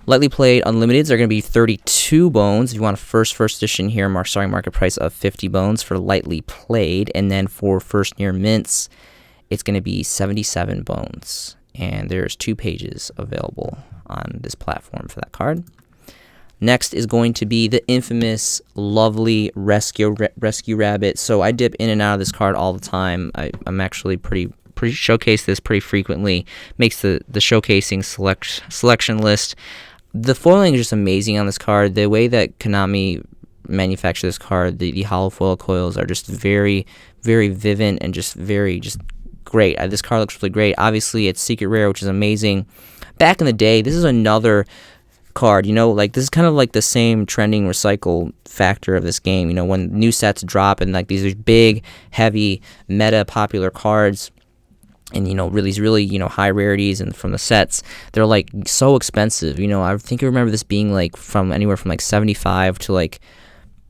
Lightly played unlimiteds are going to be 32 bones. If you want a first edition here, starting market price of 50 bones for lightly played. And then for first near mints, it's going to be 77 bones. And there's 2 pages available on this platform for that card. Next is going to be the infamous, lovely Rescue Rabbit. So I dip in and out of this card all the time. I'm actually pretty showcase this pretty frequently. Makes the showcasing selection list. The foiling is just amazing on this card. The way that Konami manufactured this card, the hollow foil coils are just very, very vivid and just great. This card looks really great. Obviously, it's secret rare, which is amazing. Back in the day, this is another card, this is kind of like the same trending recycle factor of this game. When new sets drop and these are big, heavy, meta popular cards, and really high rarities and from the sets, they're so expensive. I think I remember this being from anywhere from 75 to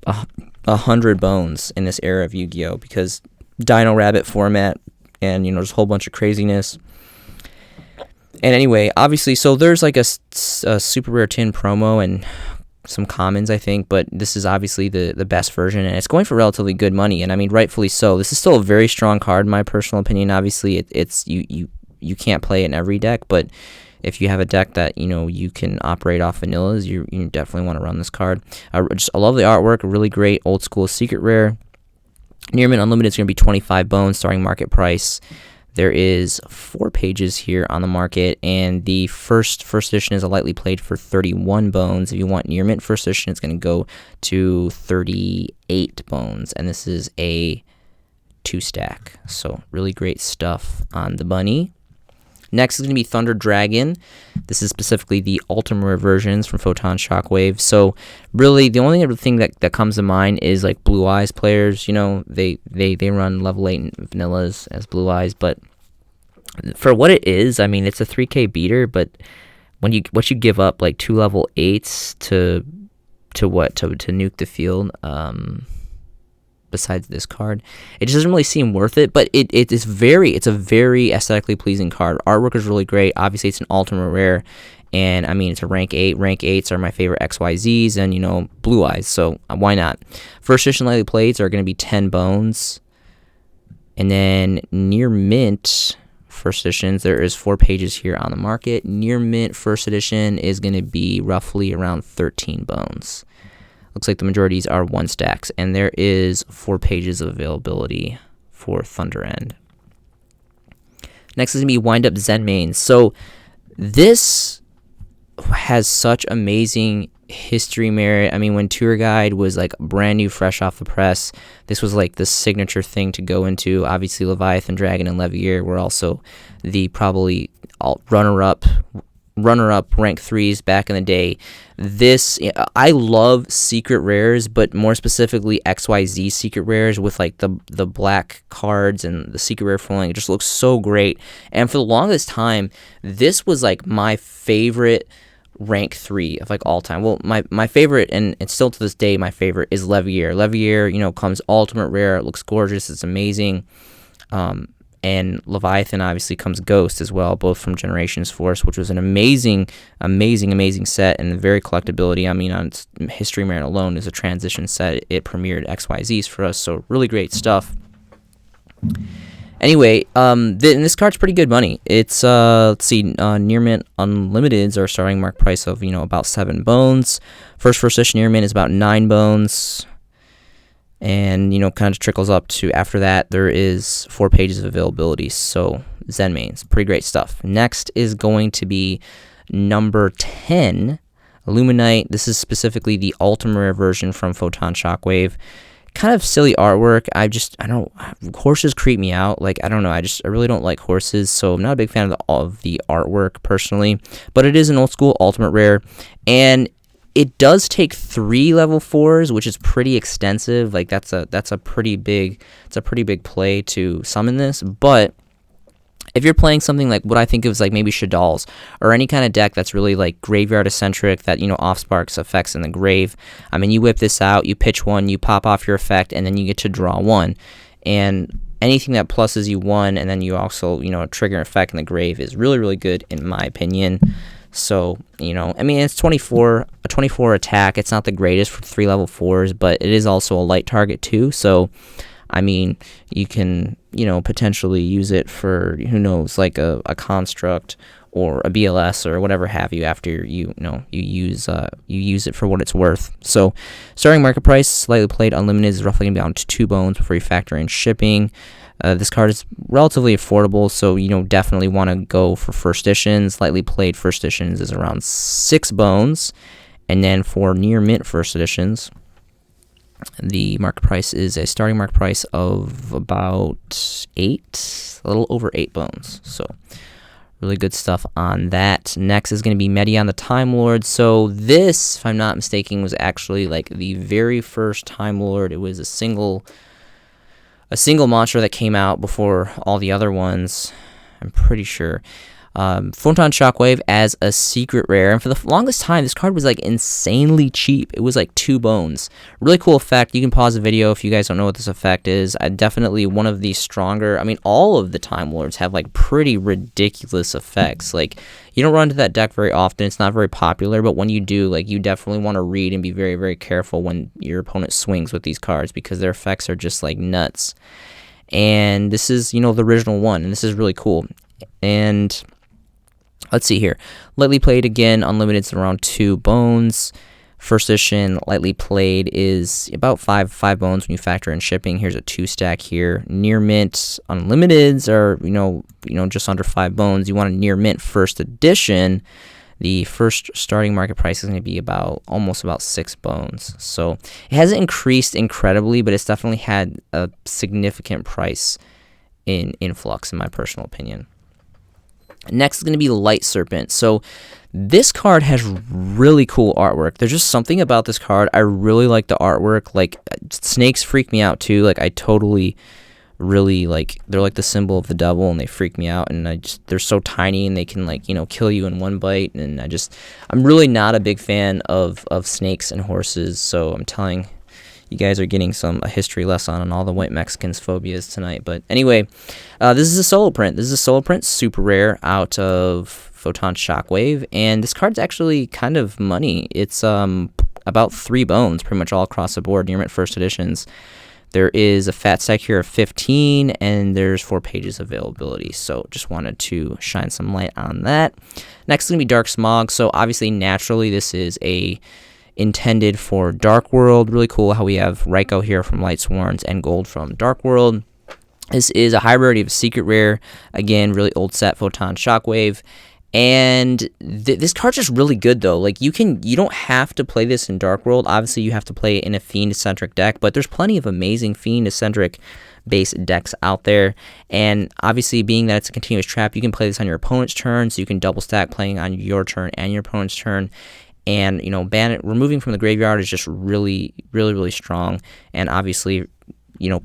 100 bones in this era of Yu-Gi-Oh, because Dino Rabbit format, and there's a whole bunch of craziness. And anyway, obviously, so there's a super rare tin promo and some commons, I think, but this is obviously the best version, and it's going for relatively good money, and I mean rightfully so. This is still a very strong card in my personal opinion. Obviously, it's you can't play it in every deck, but if you have a deck that you can operate off vanillas, you definitely want to run this card. I love the artwork, a really great old school secret rare. Near mint unlimited is going to be 25 bones starting market price. There is 4 pages here on the market, and the first edition is a lightly played for 31 bones. If you want near mint first edition, it's going to go to 38 bones, and this is a 2-stack. So really great stuff on the bunny. Next is going to be Thunder Dragon. This is specifically the Ultimate Rare versions from Photon Shockwave. So really, the only other thing that comes to mind is Blue Eyes players. They run level 8 vanillas as Blue Eyes, but for what it is, I mean, it's a 3K beater. But what you give up 2 level 8s to nuke the field. Besides this card, it just doesn't really seem worth it, but it's a very aesthetically pleasing card. Artwork is really great. Obviously, it's an Ultimate Rare, and I mean, it's a rank 8. Rank 8s are my favorite XYZs, and Blue Eyes, so why not? First edition lightly playeds are going to be 10 bones, and then near mint first editions, there is 4 pages here on the market. Near mint first edition is going to be roughly around 13 bones. Looks like the majorities are 1-stacks, and there is 4 pages of availability for Thunder End. Next is going to be Wind Up Zen Mains. So this has such amazing history merit. I mean, when Tour Guide was like brand new, fresh off the press, this was like the signature thing to go into. Obviously, Leviathan, Dragon, and Levier were also the probably runner-up rank 3s back in the day. I love secret rares, but more specifically XYZ secret rares with like the black cards and the secret rare foiling. It just looks so great. And for the longest time, this was like my favorite rank 3 of like all time. Well, my favorite, and it's still to this day my favorite, is Levier. Levier, comes ultimate rare. It looks gorgeous. It's amazing. And Leviathan obviously comes Ghost as well, both from Generations Force, which was an amazing set and very collectability. I mean, on History Merit alone is a transition set. It premiered XYZs for us, so really great stuff. Anyway, this card's pretty good money. It's, let's see, Near Mint Unlimiteds are starting mark price of, about 7 bones. First edition Near Mint is about 9 bones. And, kind of trickles up to, after that, there is 4 pages of availability. So, Zen Mains, pretty great stuff. Next is going to be number 10, Illuminite. This is specifically the ultimate rare version from Photon Shockwave. Kind of silly artwork. I don't, horses creep me out. Like, I don't know. I really don't like horses. So, I'm not a big fan of the artwork personally. But it is an old school ultimate rare. And it does take 3 level 4s, which is pretty extensive. Like that's a pretty big play to summon this. But if you're playing something like what I think of as like maybe Shadal's or any kind of deck that's really like graveyard eccentric, that off sparks effects in the grave, I mean, you whip this out, you pitch 1, you pop off your effect, and then you get to draw 1. And anything that pluses you 1, and then you also trigger an effect in the grave is really, really good in my opinion. So, I mean, it's a 24 attack. It's not the greatest for 3 level 4s, but it is also a light target too. So, I mean, you can, potentially use it for, who knows, like a construct or a BLS or whatever have you after you use it for what it's worth. So, starting market price, slightly played unlimited is roughly going to be down to 2 bones before you factor in shipping. This card is relatively affordable, so definitely want to go for first editions. Lightly played first editions is around 6 bones, and then for near mint first editions, the market price is a starting market price of about 8, a little over 8 bones. So really good stuff on that. Next is going to be Medion the Time Lord. So this, if I'm not mistaken, was actually like the very first Time Lord. It was a single monster that came out before all the other ones, I'm pretty sure. Photon Shockwave as a secret rare, and for the longest time, this card was like insanely cheap. It was like 2 bones. Really cool effect. You can pause the video if you guys don't know what this effect is. Definitely one of the stronger. I mean, all of the Time Lords have like pretty ridiculous effects. Like, you don't run into that deck very often. It's not very popular, but when you do, like, you definitely want to read and be very, very careful when your opponent swings with these cards because their effects are just like nuts. And this is, the original one, and this is really cool. And let's see here. Lightly played, again, unlimited is around 2 bones. First edition, lightly played, is about 5 bones when you factor in shipping. Here's a 2 stack here. Near mint unlimiteds are, just under 5 bones. You want a near mint first edition. The first starting market price is going to be almost about 6 bones. So it hasn't increased incredibly, but it's definitely had a significant price in influx, in my personal opinion. Next is going to be Light Serpent. So this card has really cool artwork. There's just something about this card. I really like the artwork. Like, snakes freak me out too. Like, I totally really like, they're like the symbol of the devil, and they freak me out. And they're so tiny, and they can, like, kill you in one bite. And I'm really not a big fan of snakes and horses. So I'm telling you guys are getting a history lesson on all the white Mexicans' phobias tonight. But anyway, this is a solo print. This is a solo print, super rare, out of Photon Shockwave. And this card's actually kind of money. It's about 3 bones, pretty much all across the board, near mint first editions. There is a fat stack here of 15, and there's 4 pages availability. So just wanted to shine some light on that. Next is going to be Dark Smog. So obviously, naturally, this is intended for Dark World. Really cool how we have Raiko here from Light Sworns and Gold from Dark World. This is a high rarity of a secret rare. Again, really old set, Photon Shockwave. And this card's just really good though. Like you don't have to play this in Dark World. Obviously, you have to play it in a Fiend-centric deck, but there's plenty of amazing Fiend-centric base decks out there. And obviously, being that it's a continuous trap, you can play this on your opponent's turn, so you can double stack playing on your turn and your opponent's turn. And removing from the graveyard is just really, really, really strong. And obviously,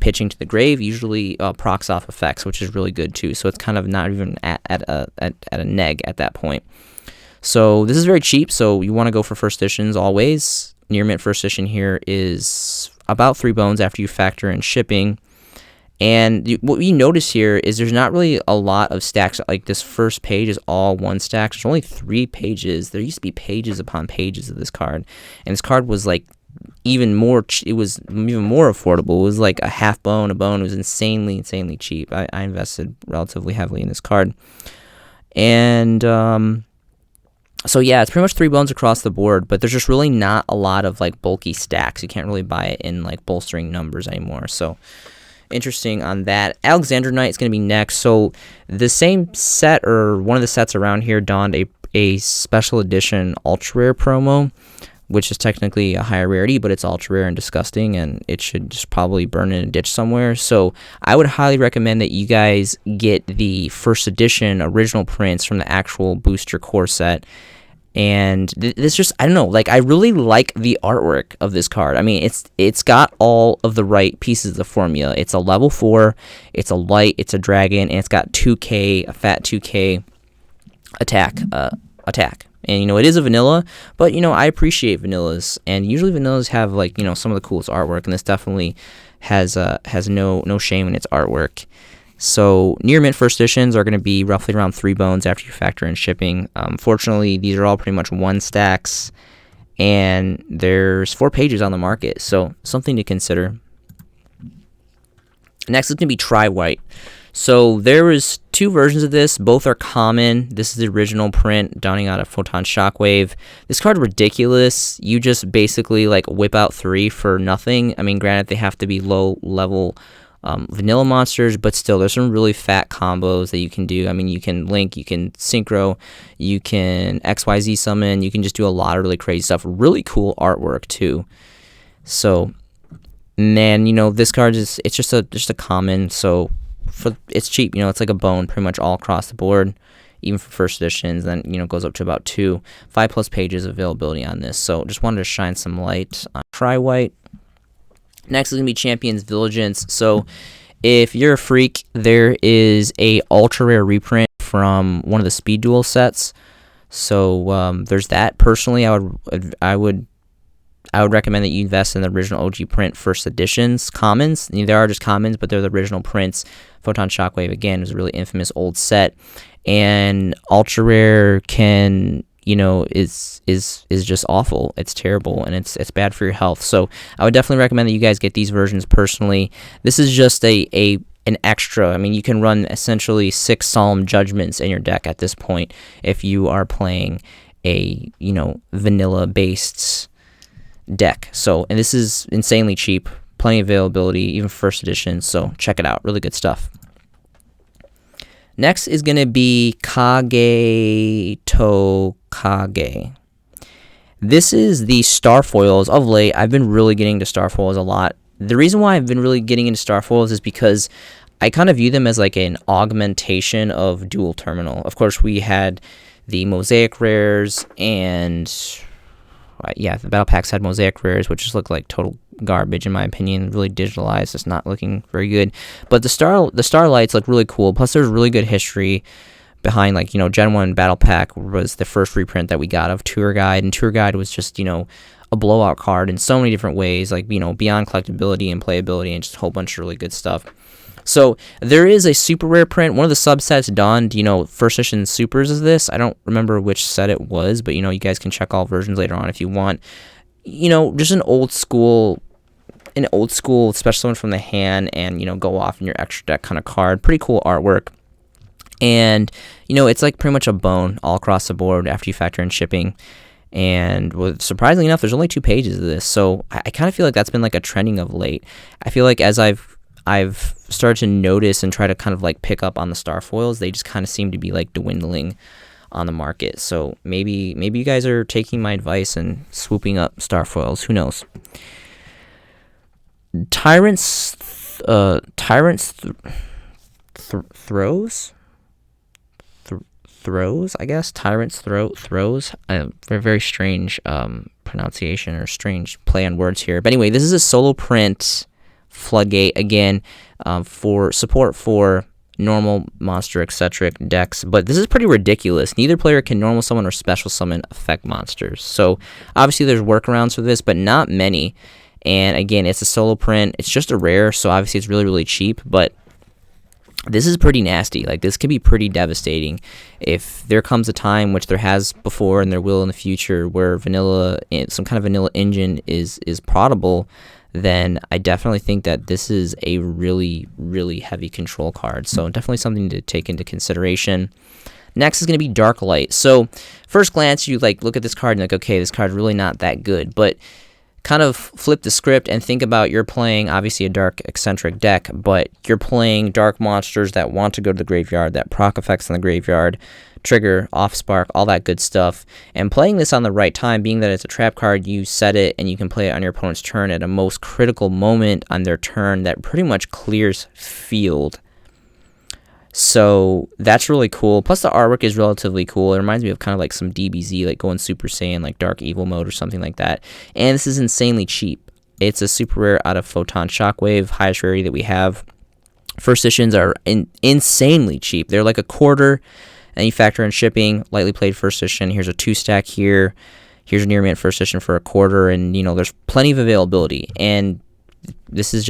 pitching to the grave usually procs off effects, which is really good too. So it's kind of not even at a neg at that point. So this is very cheap. So you want to go for first editions always. Near mint first edition here is about 3 bones after you factor in shipping. And what we notice here is there's not really a lot of stacks. Like this first page is all 1 stack. There's only 3 pages. There used to be pages upon pages of this card, and this card was like even more. It was even more affordable. It was like a half bone, a bone. It was insanely cheap. I invested relatively heavily in this card, and so yeah, it's pretty much 3 bones across the board. But there's just really not a lot of like bulky stacks. You can't really buy it in like bolstering numbers anymore. So interesting on that. Alexandronite is going to be next. So the same set, or one of the sets around here, donned a special edition ultra rare promo, which is technically a higher rarity, but it's ultra rare and disgusting, and it should just probably burn in a ditch somewhere. So I would highly recommend that you guys get the first edition original prints from the actual booster core set. And this just, I don't know, like I really like the artwork of this card. I mean, it's got all of the right pieces of the formula. It's a level 4, it's a light, it's a dragon, and it's got 2k, a fat 2k attack. And it is a vanilla, but I appreciate vanillas, and usually vanillas have like some of the coolest artwork, and this definitely has no shame in its artwork. So near mint first editions are going to be roughly around 3 bones after you factor in shipping. Fortunately, these are all pretty much 1 stacks, and there's 4 pages on the market, so something to consider. Next is going to be Tri-White. So there is 2 versions of this. Both are common. This is the original print, donning out a Photon Shockwave. This card's ridiculous. You just basically like whip out 3 for nothing. I mean, granted, they have to be low level vanilla monsters, but still there's some really fat combos that you can do. I mean, you can link, you can synchro, you can XYZ summon, you can just do a lot of really crazy stuff. Really cool artwork too. So, man, this card is, it's just a common, so it's cheap. It's like a bone pretty much all across the board, even for first editions. Then goes up to about 5+ pages of availability on this. So just wanted to shine some light on Tri-White. Next is going to be Champion's Vigilance. So if you're a freak, there is a ultra rare reprint from one of the Speed Duel sets. So there's that. Personally, I would recommend that you invest in the original OG print first editions commons. There are just commons, but they're the original prints. Photon Shockwave, again, is a really infamous old set, and ultra rare can is just awful. It's terrible, and it's bad for your health. So I would definitely recommend that you guys get these versions personally. This is just an extra. I mean, you can run essentially 6 Solemn Judgments in your deck at this point if you are playing a vanilla based deck. So, and this is insanely cheap, plenty of availability, even first edition. So check it out. Really good stuff. Next is going to be Kagetokage. This is the Starfoils. Of late, I've been really getting into Starfoils a lot. The reason why I've been really getting into Starfoils is because I kind of view them as like an augmentation of Dual Terminal. Of course, we had the Mosaic Rares, and the Battle Packs had Mosaic Rares, which just look like total garbage in my opinion. Really digitalized. It's not looking very good. But the Starlights look really cool. Plus, there's really good history behind, like, Gen 1 Battle Pack was the first reprint that we got of Tour Guide, and Tour Guide was just, a blowout card in so many different ways, like, beyond collectability and playability, and just a whole bunch of really good stuff. So there is a super rare print. One of the subsets donned, first edition supers of this. I don't remember which set it was, but you guys can check all versions later on if you want. Just an old school special summon from the hand, and go off in your extra deck kind of card. Pretty cool artwork. And it's like pretty much a bone all across the board after you factor in shipping. And surprisingly enough, there's only 2 pages of this, so I kind of feel like that's been like a trending of late. I feel like as I've started to notice and try to kind of like pick up on the Starfoils, they just kind of seem to be like dwindling on the market. So maybe you guys are taking my advice and swooping up Starfoils. Who knows? Throws, I guess. Tyrant's throws. Very, very strange pronunciation or strange play on words here. But anyway, this is a solo print Floodgate, again, for support for normal, monster, eccentric decks. But this is pretty ridiculous. Neither player can normal summon or special summon effect monsters. So obviously there's workarounds for this, but not many. And again, it's a solo print. It's just a rare, so obviously it's really, really cheap. But this is pretty nasty. Like, this can be pretty devastating if there comes a time, which there has before and there will in the future, where some kind of vanilla engine is prottable. Then I definitely think that this is a really, really heavy control card. So definitely something to take into consideration. Next is going to be Dark Light. So first glance, you look at this card and okay, this card's really not that good. But kind of flip the script and think about, you're playing obviously a dark eccentric deck, but you're playing dark monsters that want to go to the graveyard, that proc effects in the graveyard, trigger, off spark, all that good stuff. And playing this on the right time, being that it's a trap card, you set it and you can play it on your opponent's turn at a most critical moment on their turn that pretty much clears field. So that's really cool. Plus the artwork is relatively cool. It reminds me of kind of like some DBZ, like going Super Saiyan, like Dark Evil mode or something like that. And this is insanely cheap. It's a super rare out of Photon Shockwave, highest rarity that we have. First editions are insanely cheap. They're like a quarter, and you factor in shipping. Lightly played first edition. Here's a 2-stack here. Here's a near mint first edition for a quarter, and there's plenty of availability. And this is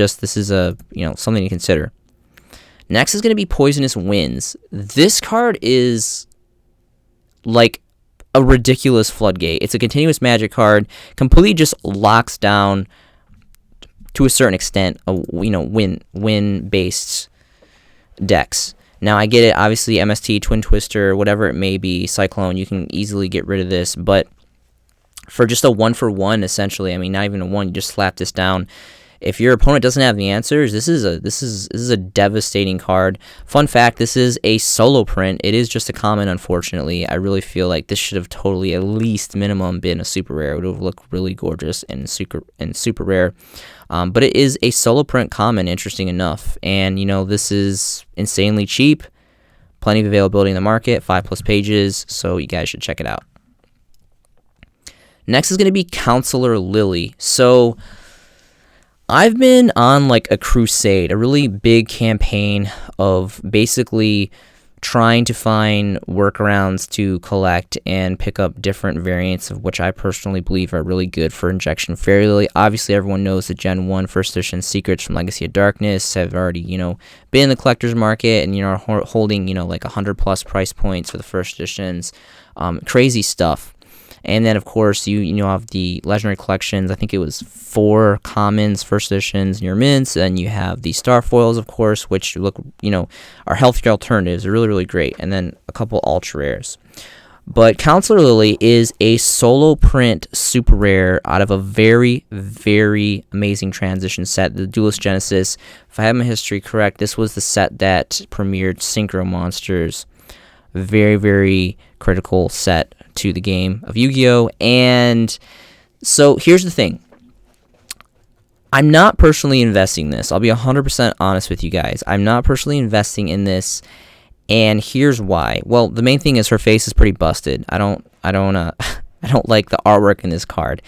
a something to consider. Next is going to be Poisonous Winds. This card is like a ridiculous floodgate. It's a continuous magic card, completely just locks down to a certain extent win-based decks. Now I get it, obviously MST, Twin Twister, whatever it may be, Cyclone, you can easily get rid of this, but for just a 1-for-1 essentially, I mean not even a 1, you just slap this down. If your opponent doesn't have the answers, this is a devastating card. Fun fact, this is a solo print. It is just a common, unfortunately. I really feel like this should have totally at least minimum been a super rare. It would have looked really gorgeous and super rare. But it is a solo print common, interesting enough. And this is insanely cheap. Plenty of availability in the market, 5+ pages, so you guys should check it out. Next is going to be Counselor Lily. So I've been on like a crusade, a really big campaign of basically trying to find workarounds to collect and pick up different variants of which I personally believe are really good for Injection Fairy Lily. Obviously, everyone knows the Gen 1 first edition secrets from Legacy of Darkness have already, been in the collector's market and, are holding, like 100+ price points for the first editions. Crazy stuff. And then, of course, you have the Legendary Collections. I think it was 4 commons, first editions, near mints. And you have the Starfoils, of course, which look, are healthier alternatives. They're really, really great. And then a couple ultra rares. But Counselor Lily is a solo print super rare out of a very, very amazing transition set, the Duelist Genesis. If I have my history correct, this was the set that premiered Synchro Monsters. Very, very critical set to the game of Yu-Gi-Oh! And so here's the thing. I'm not personally investing in this. I'll be 100% honest with you guys. I'm not personally investing in this, and here's why. Well, the main thing is her face is pretty busted. I don't like the artwork in this card.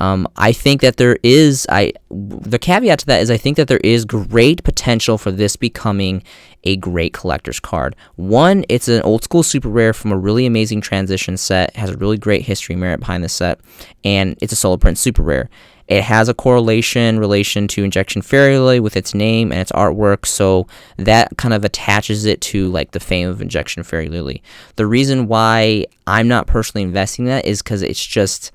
I think that the caveat to that is I think that there is great potential for this becoming a great collector's card. One, it's an old school super rare from a really amazing transition set, has a really great history merit behind the set, and it's a solo print super rare. It has a relation to Injection Fairy Lily with its name and its artwork, so that kind of attaches it to like the fame of Injection Fairy Lily. The reason why I'm not personally investing in that is because it's just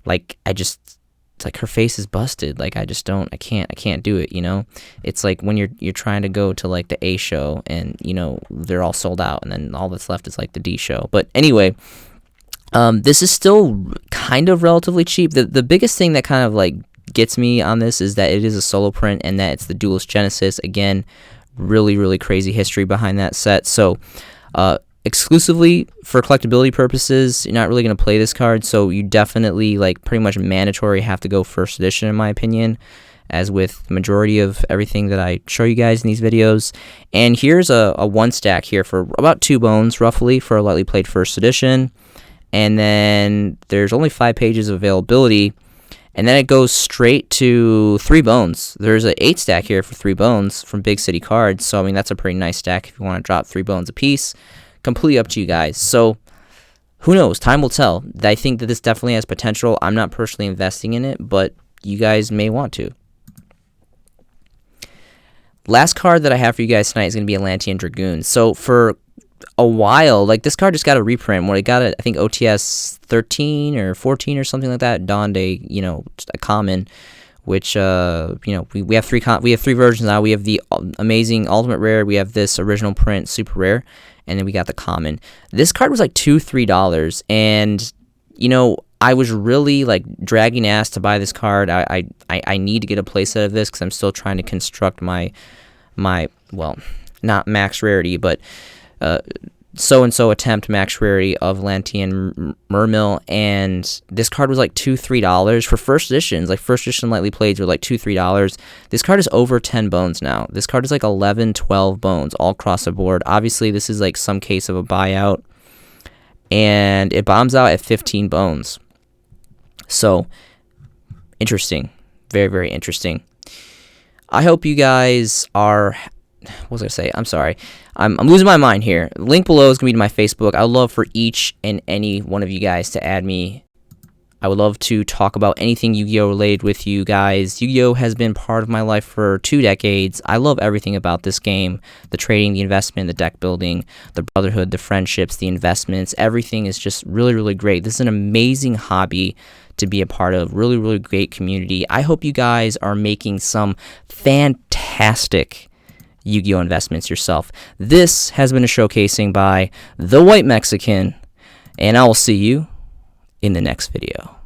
it's like her face is busted. Like I can't do it, It's like when you're trying to go to like the A show and, they're all sold out and then all that's left is like the D show. But anyway, this is still kind of relatively cheap. The biggest thing that kind of like gets me on this is that it is a solo print and that it's the Duelist Genesis. Again, really, really crazy history behind that set. So, exclusively for collectability purposes. You're not really going to play this card, so you definitely, like, pretty much mandatory have to go first edition, in my opinion, as with the majority of everything that I show you guys in these videos. And here's a one stack here for about 2 bones, roughly, for a lightly played first edition. And then there's only 5 pages of availability, and then it goes straight to 3 bones. There's an 8 stack here for 3 bones from Big City Cards, so I mean that's a pretty nice stack if you want to drop 3 bones a piece. Completely up to you guys. So who knows? Time will tell. I think that this definitely has potential. I'm not personally investing in it, but you guys may want to. Last card that I have for you guys tonight is going to be Atlantean Dragoon. So for a while, like, this card just got a reprint where it got I think OTS 13 or 14 or something like that, donned a, you know, a common, which you know, we have 3 versions now. We have the amazing ultimate rare, we have this original print super rare, and then we got the common. This card was like $2-3, and you know, I was really like dragging ass to buy this card. I need to get a playset of this because I'm still trying to construct my well, not max rarity, but so-and-so attempt max rarity of Atlantean Mermill, and this card was like $2-3 for first editions. Like, first edition lightly played were like $2-3. This card is over 10 bones now. This card is like 11-12 bones all across the board. Obviously, this is like some case of a buyout, and it bombs out at 15 bones. So, interesting. Very, very interesting. I hope you guys are... What was I going to say? I'm sorry. I'm losing my mind here. Link below is going to be to my Facebook. I would love for each and any one of you guys to add me. I would love to talk about anything Yu-Gi-Oh! Related with you guys. Yu-Gi-Oh! Has been part of my life for 2 decades. I love everything about this game. The trading, the investment, the deck building, the brotherhood, the friendships, the investments. Everything is just really, really great. This is an amazing hobby to be a part of. Really, really great community. I hope you guys are making some fantastic Yu-Gi-Oh! Investments yourself. This has been a showcasing by the White Mexican, and I will see you in the next video.